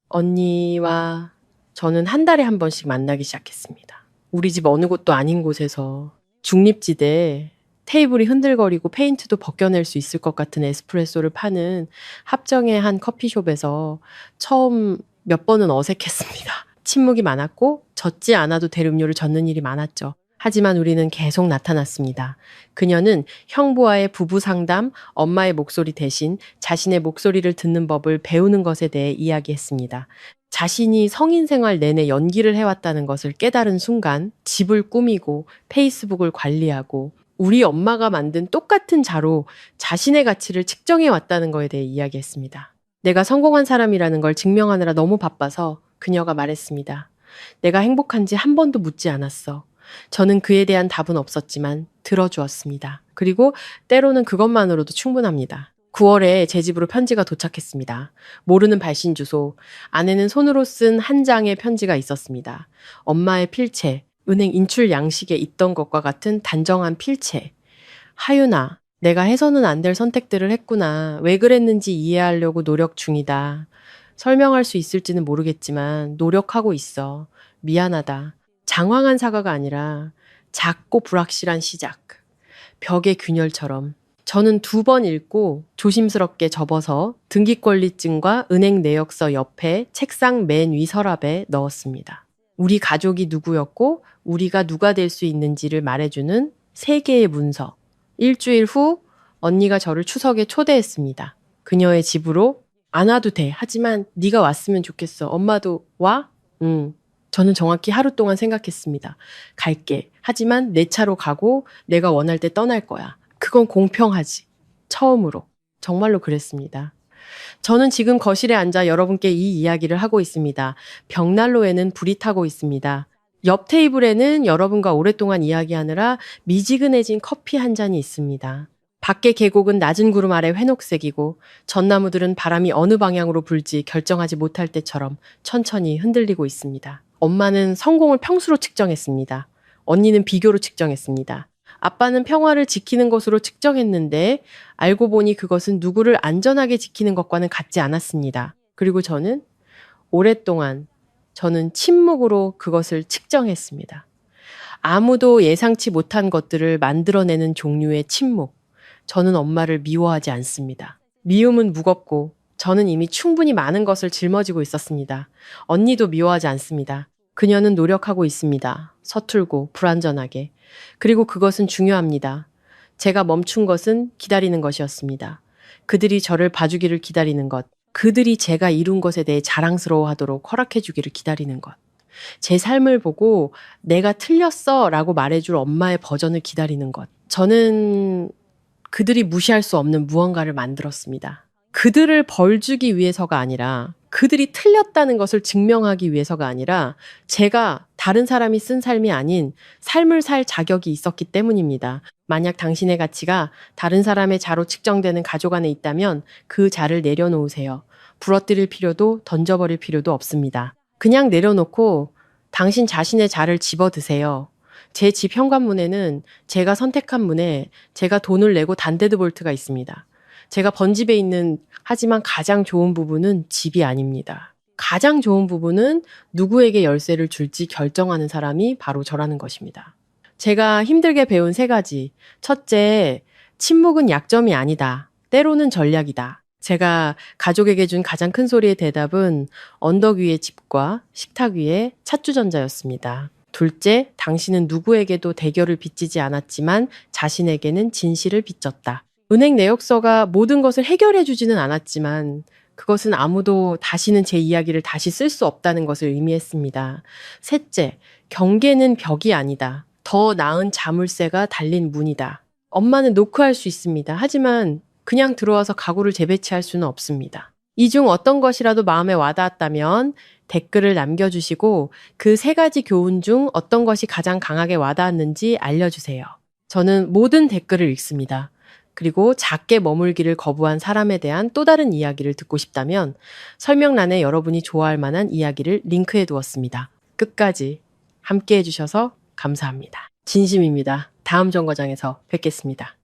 S2: 언니와 저는 한 달에 한 번씩 만나기 시작했습니다. 우리 집 어느 곳도 아닌 곳에서 중립지대에 테이블이 흔들거리고 페인트도 벗겨낼 수 있을 것 같은 에스프레소를 파는 합정의 한 커피숍에서 처음 몇 번은 어색했습니다. 침묵이 많았고 젖지 않아도 될 음료를 젓는 일이 많았죠. 하지만 우리는 계속 나타났습니다. 그녀는 형부와의 부부 상담, 엄마의 목소리 대신 자신의 목소리를 듣는 법을 배우는 것에 대해 이야기했습니다. 자신이 성인 생활 내내 연기를 해왔다는 것을 깨달은 순간 집을 꾸미고 페이스북을 관리하고 우리 엄마가 만든 똑같은 자로 자신의 가치를 측정해 왔다는 것에 대해 이야기했습니다. 내가 성공한 사람이라는 걸 증명하느라 너무 바빠서 그녀가 말했습니다. 내가 행복한지 한 번도 묻지 않았어. 저는 그에 대한 답은 없었지만 들어주었습니다. 그리고 때로는 그것만으로도 충분합니다. 9월에 제 집으로 편지가 도착했습니다. 모르는 발신 주소, 안에는 손으로 쓴 한 장의 편지가 있었습니다. 엄마의 필체, 은행 인출 양식에 있던 것과 같은 단정한 필체. 하윤아, 내가 해서는 안 될 선택들을 했구나. 왜 그랬는지 이해하려고 노력 중이다. 설명할 수 있을지는 모르겠지만 노력하고 있어. 미안하다. 장황한 사과가 아니라 작고 불확실한 시작. 벽의 균열처럼. 저는 2번 읽고 조심스럽게 접어서 등기권리증과 은행 내역서 옆에 책상 맨 위 서랍에 넣었습니다. 우리 가족이 누구였고 우리가 누가 될 수 있는지를 말해주는 3개의 문서. 일주일 후 언니가 저를 추석에 초대했습니다. 그녀의 집으로. 안 와도 돼. 하지만 네가 왔으면 좋겠어. 엄마도 와? 응. 저는 정확히 하루 동안 생각했습니다. 갈게. 하지만 내 차로 가고 내가 원할 때 떠날 거야. 그건 공평하지. 처음으로. 정말로 그랬습니다. 저는 지금 거실에 앉아 여러분께 이 이야기를 하고 있습니다. 벽난로에는 불이 타고 있습니다. 옆 테이블에는 여러분과 오랫동안 이야기하느라 미지근해진 커피 한 잔이 있습니다. 밖의 계곡은 낮은 구름 아래 회녹색이고 전나무들은 바람이 어느 방향으로 불지 결정하지 못할 때처럼 천천히 흔들리고 있습니다. 엄마는 성공을 평수로 측정했습니다. 언니는 비교로 측정했습니다. 아빠는 평화를 지키는 것으로 측정했는데 알고 보니 그것은 누구를 안전하게 지키는 것과는 같지 않았습니다. 그리고 저는 오랫동안 저는 침묵으로 그것을 측정했습니다. 아무도 예상치 못한 것들을 만들어내는 종류의 침묵. 저는 엄마를 미워하지 않습니다. 미움은 무겁고 저는 이미 충분히 많은 것을 짊어지고 있었습니다. 언니도 미워하지 않습니다. 그녀는 노력하고 있습니다. 서툴고 불완전하게. 그리고 그것은 중요합니다. 제가 멈춘 것은 기다리는 것이었습니다. 그들이 저를 봐주기를 기다리는 것. 그들이 제가 이룬 것에 대해 자랑스러워하도록 허락해주기를 기다리는 것. 제 삶을 보고 내가 틀렸어 라고 말해줄 엄마의 버전을 기다리는 것. 저는 그들이 무시할 수 없는 무언가를 만들었습니다. 그들을 벌주기 위해서가 아니라 그들이 틀렸다는 것을 증명하기 위해서가 아니라 제가 다른 사람이 쓴 삶이 아닌 삶을 살 자격이 있었기 때문입니다. 만약 당신의 가치가 다른 사람의 자로 측정되는 가족 안에 있다면 그 자를 내려놓으세요. 부러뜨릴 필요도 던져버릴 필요도 없습니다. 그냥 내려놓고 당신 자신의 자를 집어드세요. 제 집 현관문에는 제가 선택한 문에 제가 돈을 내고 단데드볼트가 있습니다. 제가 번집에 있는 하지만 가장 좋은 부분은 집이 아닙니다. 가장 좋은 부분은 누구에게 열쇠를 줄지 결정하는 사람이 바로 저라는 것입니다. 제가 힘들게 배운 3가지. 첫째, 침묵은 약점이 아니다. 때로는 전략이다. 제가 가족에게 준 가장 큰 소리의 대답은 언덕 위의 집과 식탁 위의 찻주전자였습니다. 둘째, 당신은 누구에게도 대결을 빚지지 않았지만 자신에게는 진실을 빚졌다. 은행 내역서가 모든 것을 해결해 주지는 않았지만 그것은 아무도 다시는 제 이야기를 다시 쓸 수 없다는 것을 의미했습니다. 셋째, 경계는 벽이 아니다. 더 나은 자물쇠가 달린 문이다. 엄마는 노크할 수 있습니다. 하지만 그냥 들어와서 가구를 재배치할 수는 없습니다. 이 중 어떤 것이라도 마음에 와닿았다면 댓글을 남겨주시고 그 3가지 교훈 중 어떤 것이 가장 강하게 와닿았는지 알려주세요. 저는 모든 댓글을 읽습니다. 그리고 작게 머물기를 거부한 사람에 대한 또 다른 이야기를 듣고 싶다면 설명란에 여러분이 좋아할 만한 이야기를 링크해 두었습니다. 끝까지 함께 해주셔서 감사합니다. 진심입니다. 다음 정거장에서 뵙겠습니다.